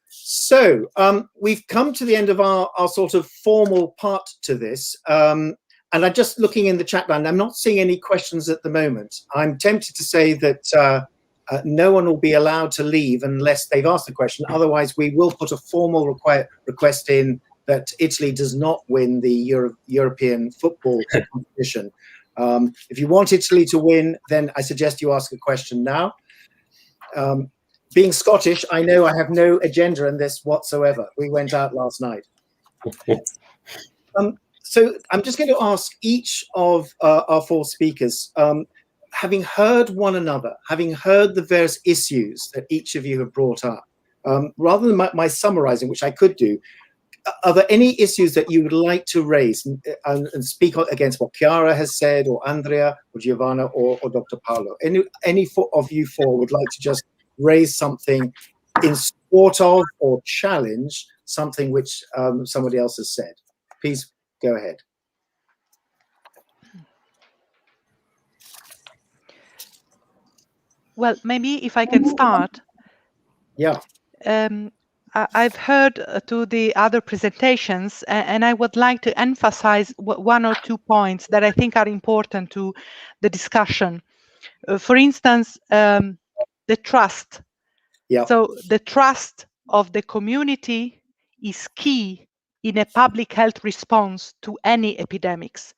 B: So we've come to the end of our sort of formal part to this. And I'm just looking in the chat line. I'm not seeing any questions at the moment. I'm tempted to say that no one will be allowed to leave unless they've asked the question. Otherwise, we will put a formal request in that Italy does not win the European football competition. If you want Italy to win, then I suggest you ask a question now. Being Scottish, I know I have no agenda in this whatsoever. We went out last night. So I'm just going to ask each of our four speakers, having heard one another, having heard the various issues that each of you have brought up, rather than my summarizing, which I could do, are there any issues that you would like to raise and speak against what Chiara has said, or Andrea, or Giovanna, or Dr. Paulo? Any of you four would like to just raise something in support of or challenge something which somebody else has said? Please go ahead.
C: Well, maybe if I can start.
B: Yeah.
C: I've heard to the other presentations, and I would like to emphasize one or 2 points that I think are important to the discussion. For instance, the trust.
B: Yeah.
C: So the trust of the community is key in a public health response to any epidemics.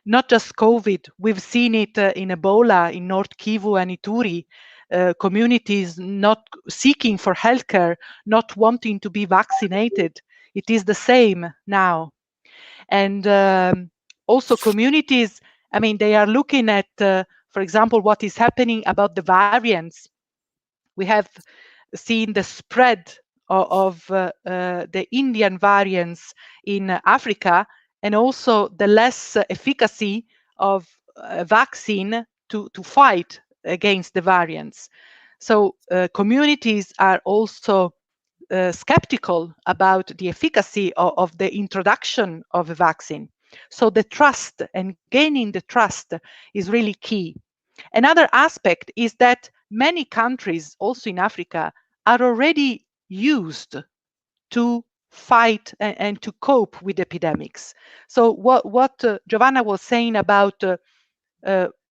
C: Not just COVID, we've seen it in Ebola, in North Kivu and Ituri, communities not seeking for healthcare, not wanting to be vaccinated. It is the same now. And also communities, I mean, they are looking at, for example, what is happening about the variants. We have seen the spread of the Indian variants in Africa, and also the less efficacy of a vaccine to fight against the variants. So communities are also skeptical about the efficacy of the introduction of a vaccine. So the trust and gaining the trust is really key. Another aspect is that many countries, also in Africa, are already used to fight and to cope with epidemics. So what Giovanna was saying about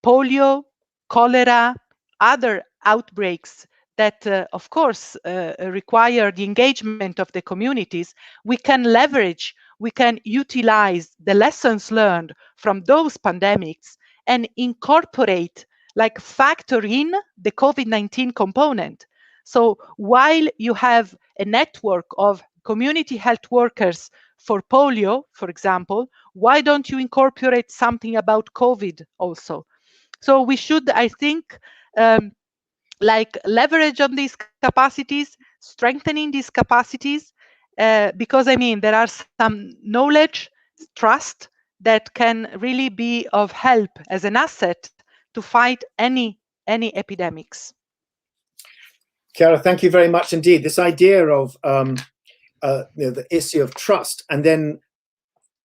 C: polio, cholera, other outbreaks that, of course, require the engagement of the communities, we can leverage, we can utilize the lessons learned from those pandemics and incorporate, like factor in the COVID-19 component. So while you have a network of community health workers for polio, for example, why don't you incorporate something about COVID also? So we should, I think, like leverage on these capacities, strengthening these capacities, because I mean, there are some knowledge, trust that can really be of help as an asset to fight any epidemics.
B: Chiara, thank you very much indeed. This idea of the issue of trust, and then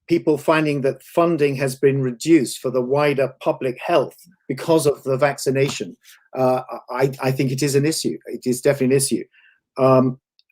B: people finding that funding has been reduced for the wider public health because of the vaccination. I think it is an issue. It is definitely an issue.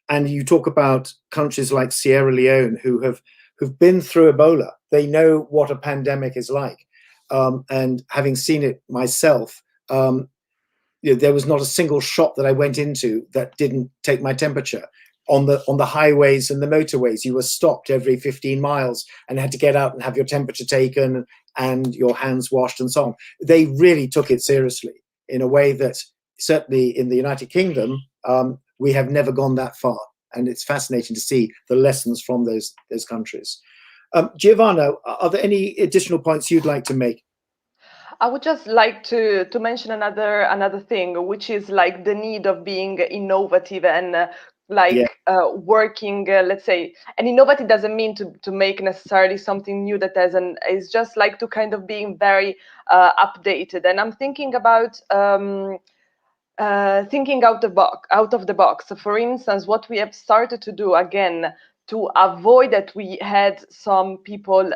B: And you talk about countries like Sierra Leone who've been through Ebola. They know what a pandemic is like. And having seen it myself, there was not a single shop that I went into that didn't take my temperature. On the highways and the motorways, you were stopped every 15 miles and had to get out and have your temperature taken and your hands washed and so on. They really took it seriously in a way that certainly in the United Kingdom, we have never gone that far. And it's fascinating to see the lessons from those countries. Giovanna, are there any additional points you'd like to make?
E: I would just like to mention another thing, which is like the need of being innovative and working, let's say, and innovative doesn't mean to make necessarily something new that is just like to kind of being very updated. And I'm thinking about thinking out of the box. So for instance, what we have started to do again to avoid that we had some people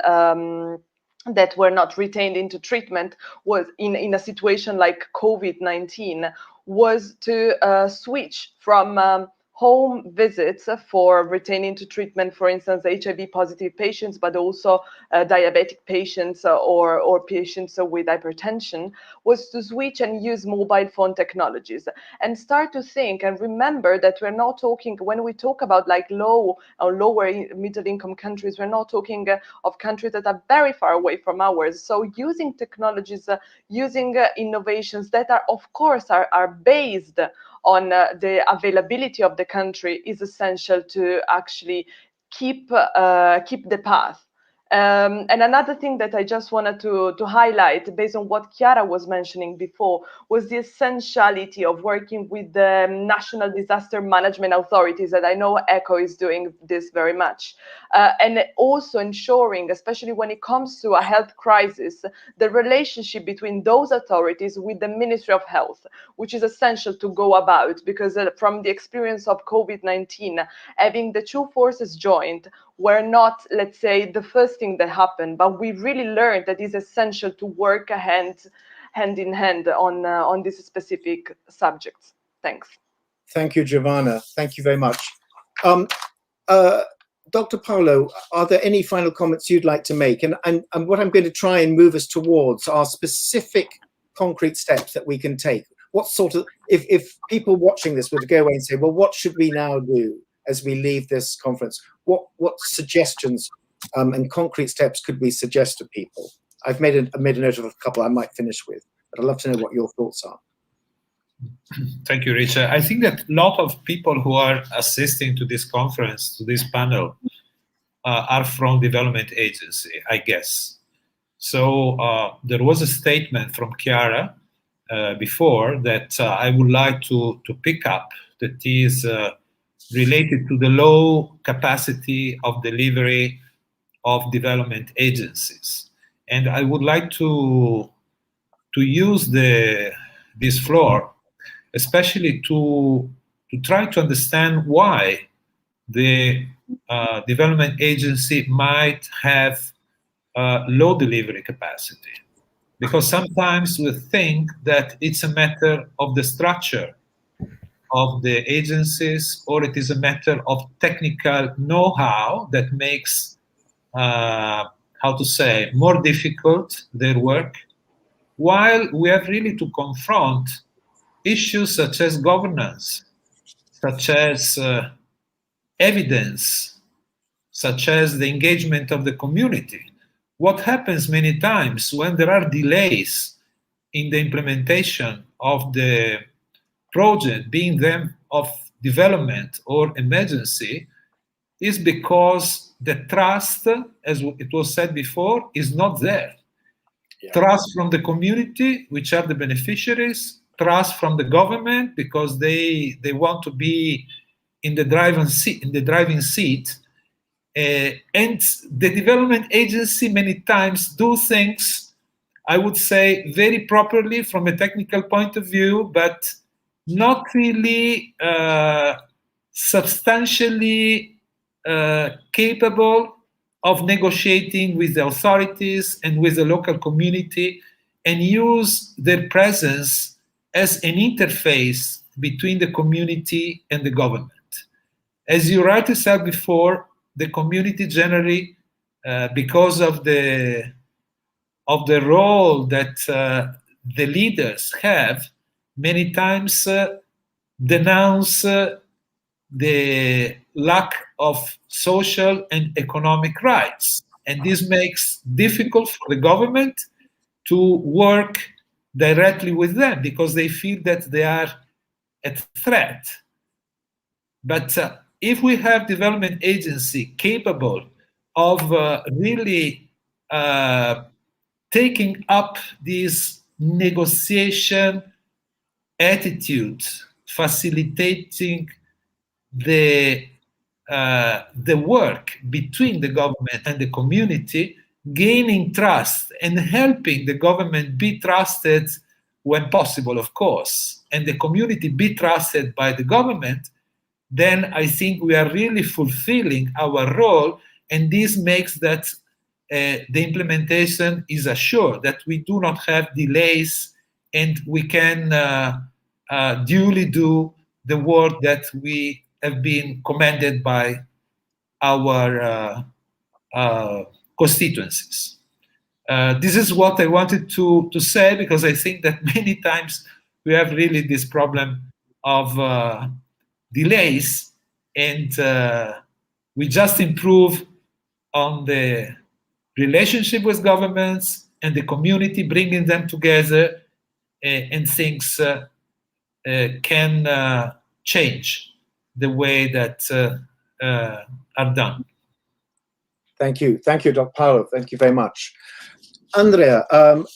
E: that were not retained into treatment was in a situation like COVID-19 was to switch from home visits for retaining to treatment, for instance, HIV positive patients, but also diabetic patients or patients with hypertension, was to switch and use mobile phone technologies and start to think and remember that we're not talking, when we talk about like low or lower middle income countries, we're not talking of countries that are very far away from ours. So using technologies, using innovations that are, of course, are based on the availability of the country is essential to actually keep the path. And another thing that I just wanted to highlight, based on what Chiara was mentioning before, was the essentiality of working with the national disaster management authorities, and I know ECHO is doing this very much. And also ensuring, especially when it comes to a health crisis, the relationship between those authorities with the Ministry of Health, which is essential to go about, because from the experience of COVID-19, having the two forces joined were not, let's say, the first thing that happened, but we really learned that it's essential to work hand in hand on these specific subjects. Thanks.
B: Thank you, Giovanna. Thank you very much. Dr. Paulo, are there any final comments you'd like to make? And what I'm going to try and move us towards are specific concrete steps that we can take. What sort of, if people watching this were to go away and say, well, what should we now do as we leave this conference? What suggestions and concrete steps could we suggest to people? I've made a note of a couple I might finish with, but I'd love to know what your thoughts are.
D: Thank you, Richard. I think that a lot of people who are assisting to this conference, to this panel, are from development agency, I guess. So there was a statement from Chiara before that I would like to pick up, that is related to the low capacity of delivery of development agencies. And I would like to use this floor, especially to try to understand why the development agency might have low delivery capacity. Because sometimes we think that it's a matter of the structure of the agencies, or it is a matter of technical know-how that makes, how to say, more difficult their work, while we have really to confront issues such as governance, such as evidence, such as the engagement of the community. What happens many times when there are delays in the implementation of the project, being them of development or emergency, is because the trust, as it was said before, is not there. Yeah. Trust from the community, which are the beneficiaries, trust from the government, because they want to be in the driving seat. And the development agency many times do things, I would say, very properly from a technical point of view, but not really substantially capable of negotiating with the authorities and with the local community, and use their presence as an interface between the community and the government. As you rightly said before, the community generally, because of the role that the leaders have, many times denounce the lack of social and economic rights. And this makes difficult for the government to work directly with them, because they feel that they are a threat. But if we have development agency capable of really taking up this negotiation attitude, facilitating the work between the government and the community, gaining trust and helping the government be trusted when possible, of course, and the community be trusted by the government, then I think we are really fulfilling our role, and this makes that the implementation is assured, that we do not have delays, and we can duly do the work that we have been commended by our constituencies. This is what I wanted to say, because I think that many times we have really this problem of delays, and we just improve on the relationship with governments and the community, bringing them together, and things can change the way that are done.
B: Thank you, Dr. Paulo. Thank you very much. Andrea,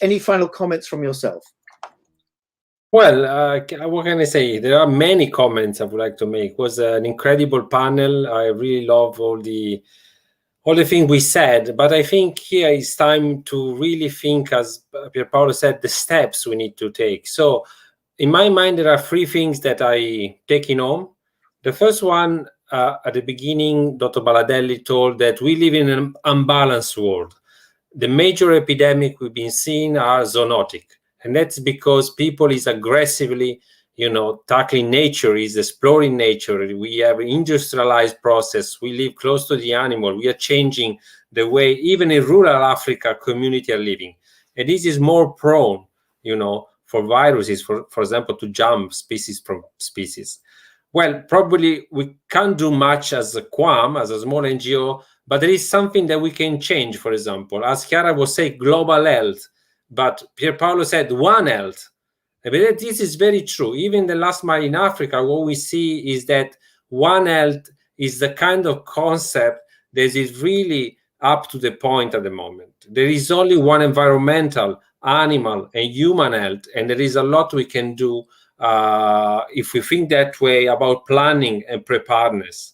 B: any final comments from yourself?
A: Well, what can I say? There are many comments I would like to make. It was an incredible panel. I really love all the things we said, but I think here it's time to really think, as Pier Paolo said, the steps we need to take. So in my mind, there are three things that I take in home. The first one, at the beginning, Dr. Baladelli told that we live in an unbalanced world. The major epidemic we've been seeing are zoonotic. And that's because people is aggressively, tackling nature, is exploring nature. We have an industrialized process. We live close to the animal. We are changing the way even in rural Africa community are living. And this is more prone, for viruses, for example, to jump species from species. Well, probably we can't do much as a Cuamm, as a small NGO, but there is something that we can change, for example. As Chiara was saying, global health. But Pier Paolo said One Health. But this is very true. Even the last mile in Africa, what we see is that One Health is the kind of concept that is really up to the point at the moment. There is only one environmental, animal, and human health, and there is a lot we can do if we think that way about planning and preparedness.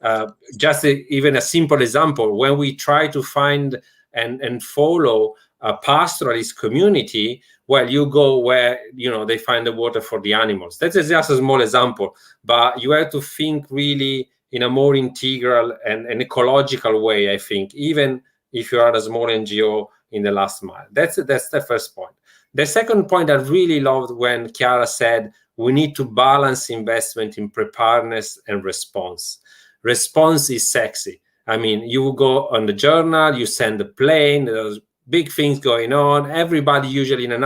A: Even a simple example, when we try to find and follow a pastoralist community, well, you go where they find the water for the animals. That is just a small example, but you have to think really in a more integral and ecological way, I think, even if you are a small NGO in the last mile. That's the first point. The second point I really loved when Chiara said we need to balance investment in preparedness and response. Response is sexy. I mean, you go on the journal, you send a plane, there's big things going on. Everybody usually in a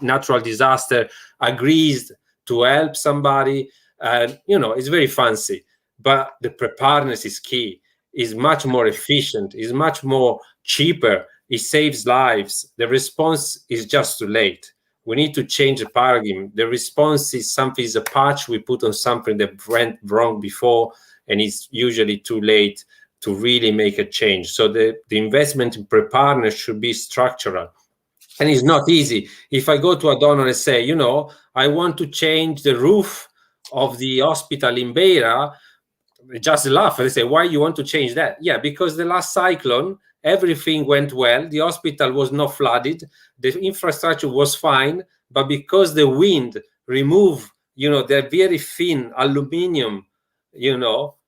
A: natural disaster agrees to help somebody. It's very fancy, but the preparedness is key. It's much more efficient. It's much more cheaper. It saves lives. The response is just too late. We need to change the paradigm. The response is something, is a patch we put on something that went wrong before, and it's usually too late to really make a change. So the investment in preparedness should be structural. And it's not easy. If I go to a donor and say, I want to change the roof of the hospital in Beira, they just laugh. They say, why you want to change that? Yeah, because the last cyclone, everything went well. The hospital was not flooded. The infrastructure was fine. But because the wind removed, the very thin aluminum,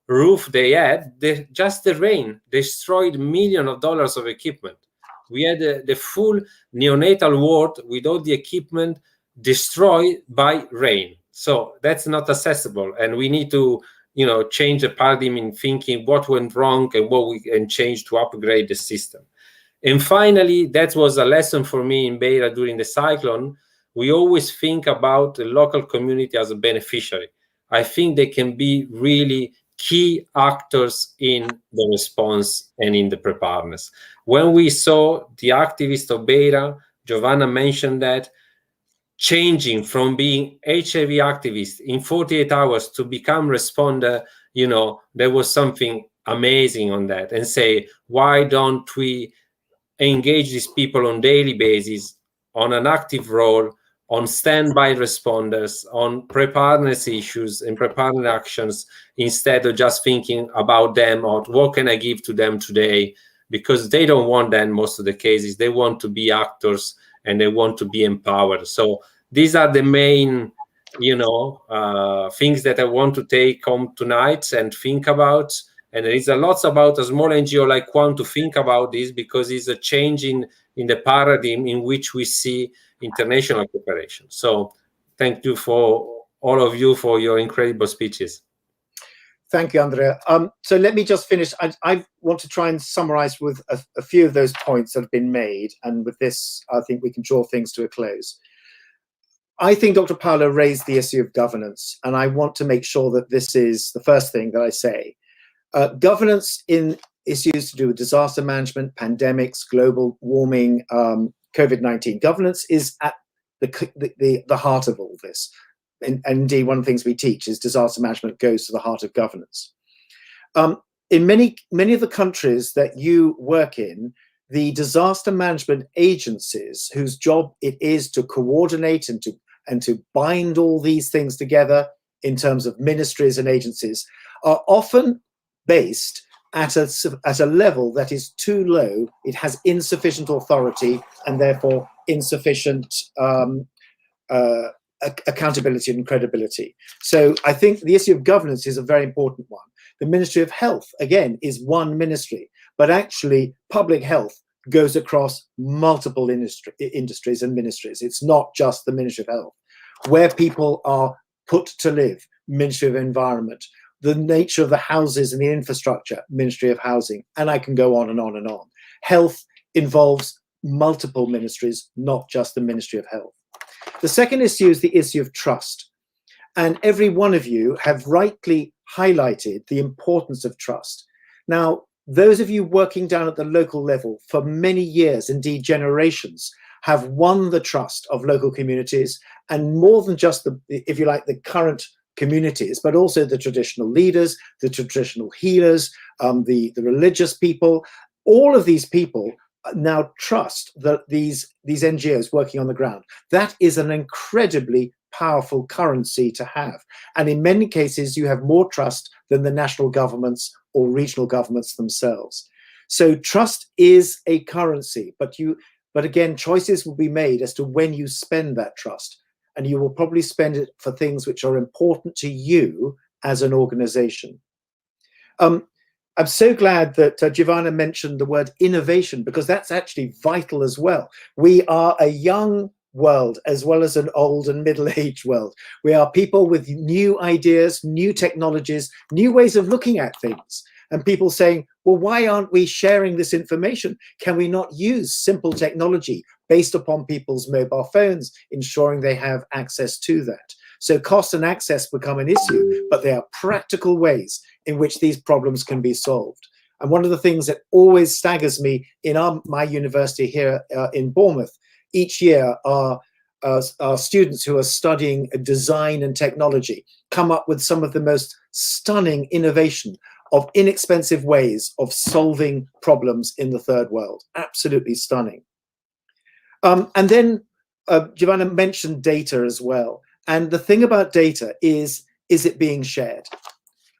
A: roof they had, just the rain destroyed millions of dollars of equipment. We had the full neonatal ward with all the equipment destroyed by rain. So that's not accessible. And we need to, change the paradigm in thinking what went wrong and what we can change to upgrade the system. And finally, that was a lesson for me in Beira during the cyclone. We always think about the local community as a beneficiary. I think they can be really key actors in the response and in the preparedness. When we saw the activists of Beira, Giovanna mentioned that, changing from being HIV activists in 48 hours to become responder, there was something amazing on that. And say, why don't we engage these people on daily basis, on an active role, on standby responders, on preparedness issues and preparedness actions, instead of just thinking about them or what can I give to them today, because they don't want that in most of the cases. They want to be actors and they want to be empowered. So these are the main, things that I want to take home tonight and think about. And there is a lot about a small NGO like Cuamm to think about this, because it's a change in the paradigm in which we see international cooperation. So thank you for all of you for your incredible speeches.
B: Thank you, Andrea. So let me just finish. I want to try and summarize with a few of those points that have been made. And with this, I think we can draw things to a close. I think Dr. Paulo raised the issue of governance, and I want to make sure that this is the first thing that I say. Governance in issues to do with disaster management, pandemics, global warming, COVID-19. Governance is at the heart of all this. And indeed, one of the things we teach is disaster management goes to the heart of governance. In many of the countries that you work in, the disaster management agencies, whose job it is to coordinate and to bind all these things together in terms of ministries and agencies, are often based at a level that is too low. It has insufficient authority and therefore insufficient accountability and credibility. So I think the issue of governance is a very important one. The Ministry of Health, again, is one ministry, but actually public health goes across multiple industries and ministries. It's not just the Ministry of Health. Where people are put to live, Ministry of Environment. The nature of the houses and the infrastructure, Ministry of Housing, and I can go on and on and on. Health involves multiple ministries, not just the Ministry of Health. The second issue is the issue of trust. And every one of you have rightly highlighted the importance of trust. Now, those of you working down at the local level for many years, indeed generations, have won the trust of local communities, and more than just the, if you like, the current communities, but also the traditional leaders, the traditional healers, the religious people. All of these people now trust these NGOs working on the ground. That is an incredibly powerful currency to have. And in many cases, you have more trust than the national governments or regional governments themselves. So trust is a currency, but again, choices will be made as to when you spend that trust. And you will probably spend it for things which are important to you as an organization. I'm so glad that Giovanna mentioned the word innovation, because that's actually vital as well. We are a young world as well as an old and middle-aged world. We are people with new ideas, new technologies, new ways of looking at things. And people saying, well, why aren't we sharing this information? Can we not use simple technology based upon people's mobile phones, ensuring they have access to that? So cost and access become an issue, but there are practical ways in which these problems can be solved. And one of the things that always staggers me in my university here in Bournemouth each year are students who are studying design and technology come up with some of the most stunning innovation of inexpensive ways of solving problems in the third world. Absolutely stunning. And then Giovanna mentioned data as well. And the thing about data is it being shared?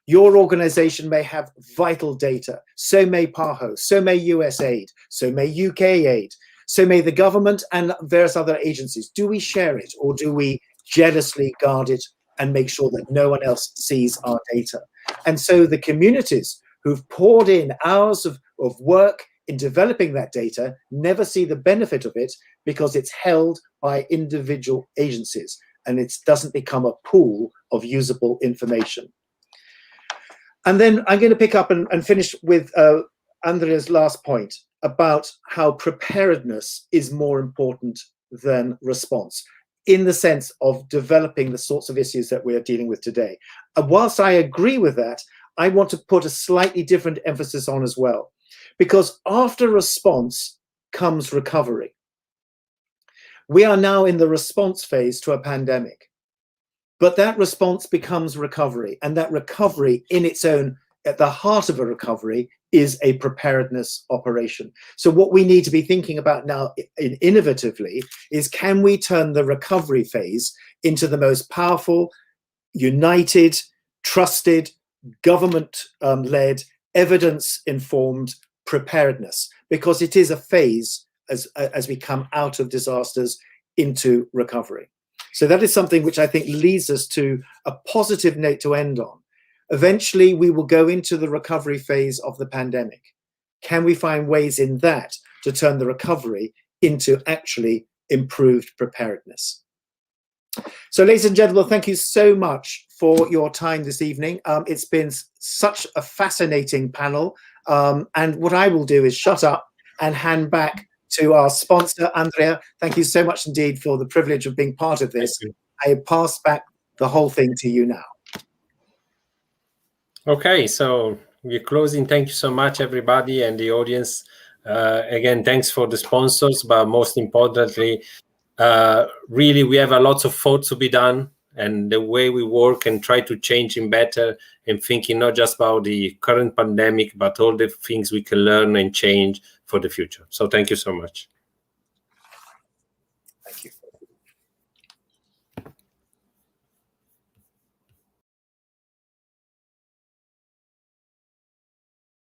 B: Your organization may have vital data. So may PAHO, so may USAID, so may UK aid, so may the government and various other agencies. Do we share it, or do we jealously guard it and make sure that no one else sees our data? And so the communities who've poured in hours of work in developing that data never see the benefit of it because it's held by individual agencies and it doesn't become a pool of usable information. And then I'm going to pick up and finish with Andrea's last point about how preparedness is more important than response, in the sense of developing the sorts of issues that we're dealing with today. And whilst I agree with that, I want to put a slightly different emphasis on as well, because after response comes recovery. We are now in the response phase to a pandemic, but that response becomes recovery, and that recovery in its own, at the heart of a recovery, is a preparedness operation. So what we need to be thinking about now innovatively is, can we turn the recovery phase into the most powerful, united, trusted, government-led, evidence-informed preparedness? Because it is a phase as we come out of disasters into recovery. So that is something which I think leads us to a positive note to end on. Eventually, we will go into the recovery phase of the pandemic. Can we find ways in that to turn the recovery into actually improved preparedness? So, ladies and gentlemen, thank you so much for your time this evening. It's been such a fascinating panel. And what I will do is shut up and hand back to our sponsor, Andrea. Thank you so much indeed for the privilege of being part of this. I pass back the whole thing to you now.
A: Okay, so we're closing. Thank you so much, everybody, and the audience. Again, thanks for the sponsors, but most importantly, really, we have a lot of thought to be done, and the way we work and try to change in better, and thinking not just about the current pandemic, but all the things we can learn and change for the future. So thank you so much.
B: Thank you.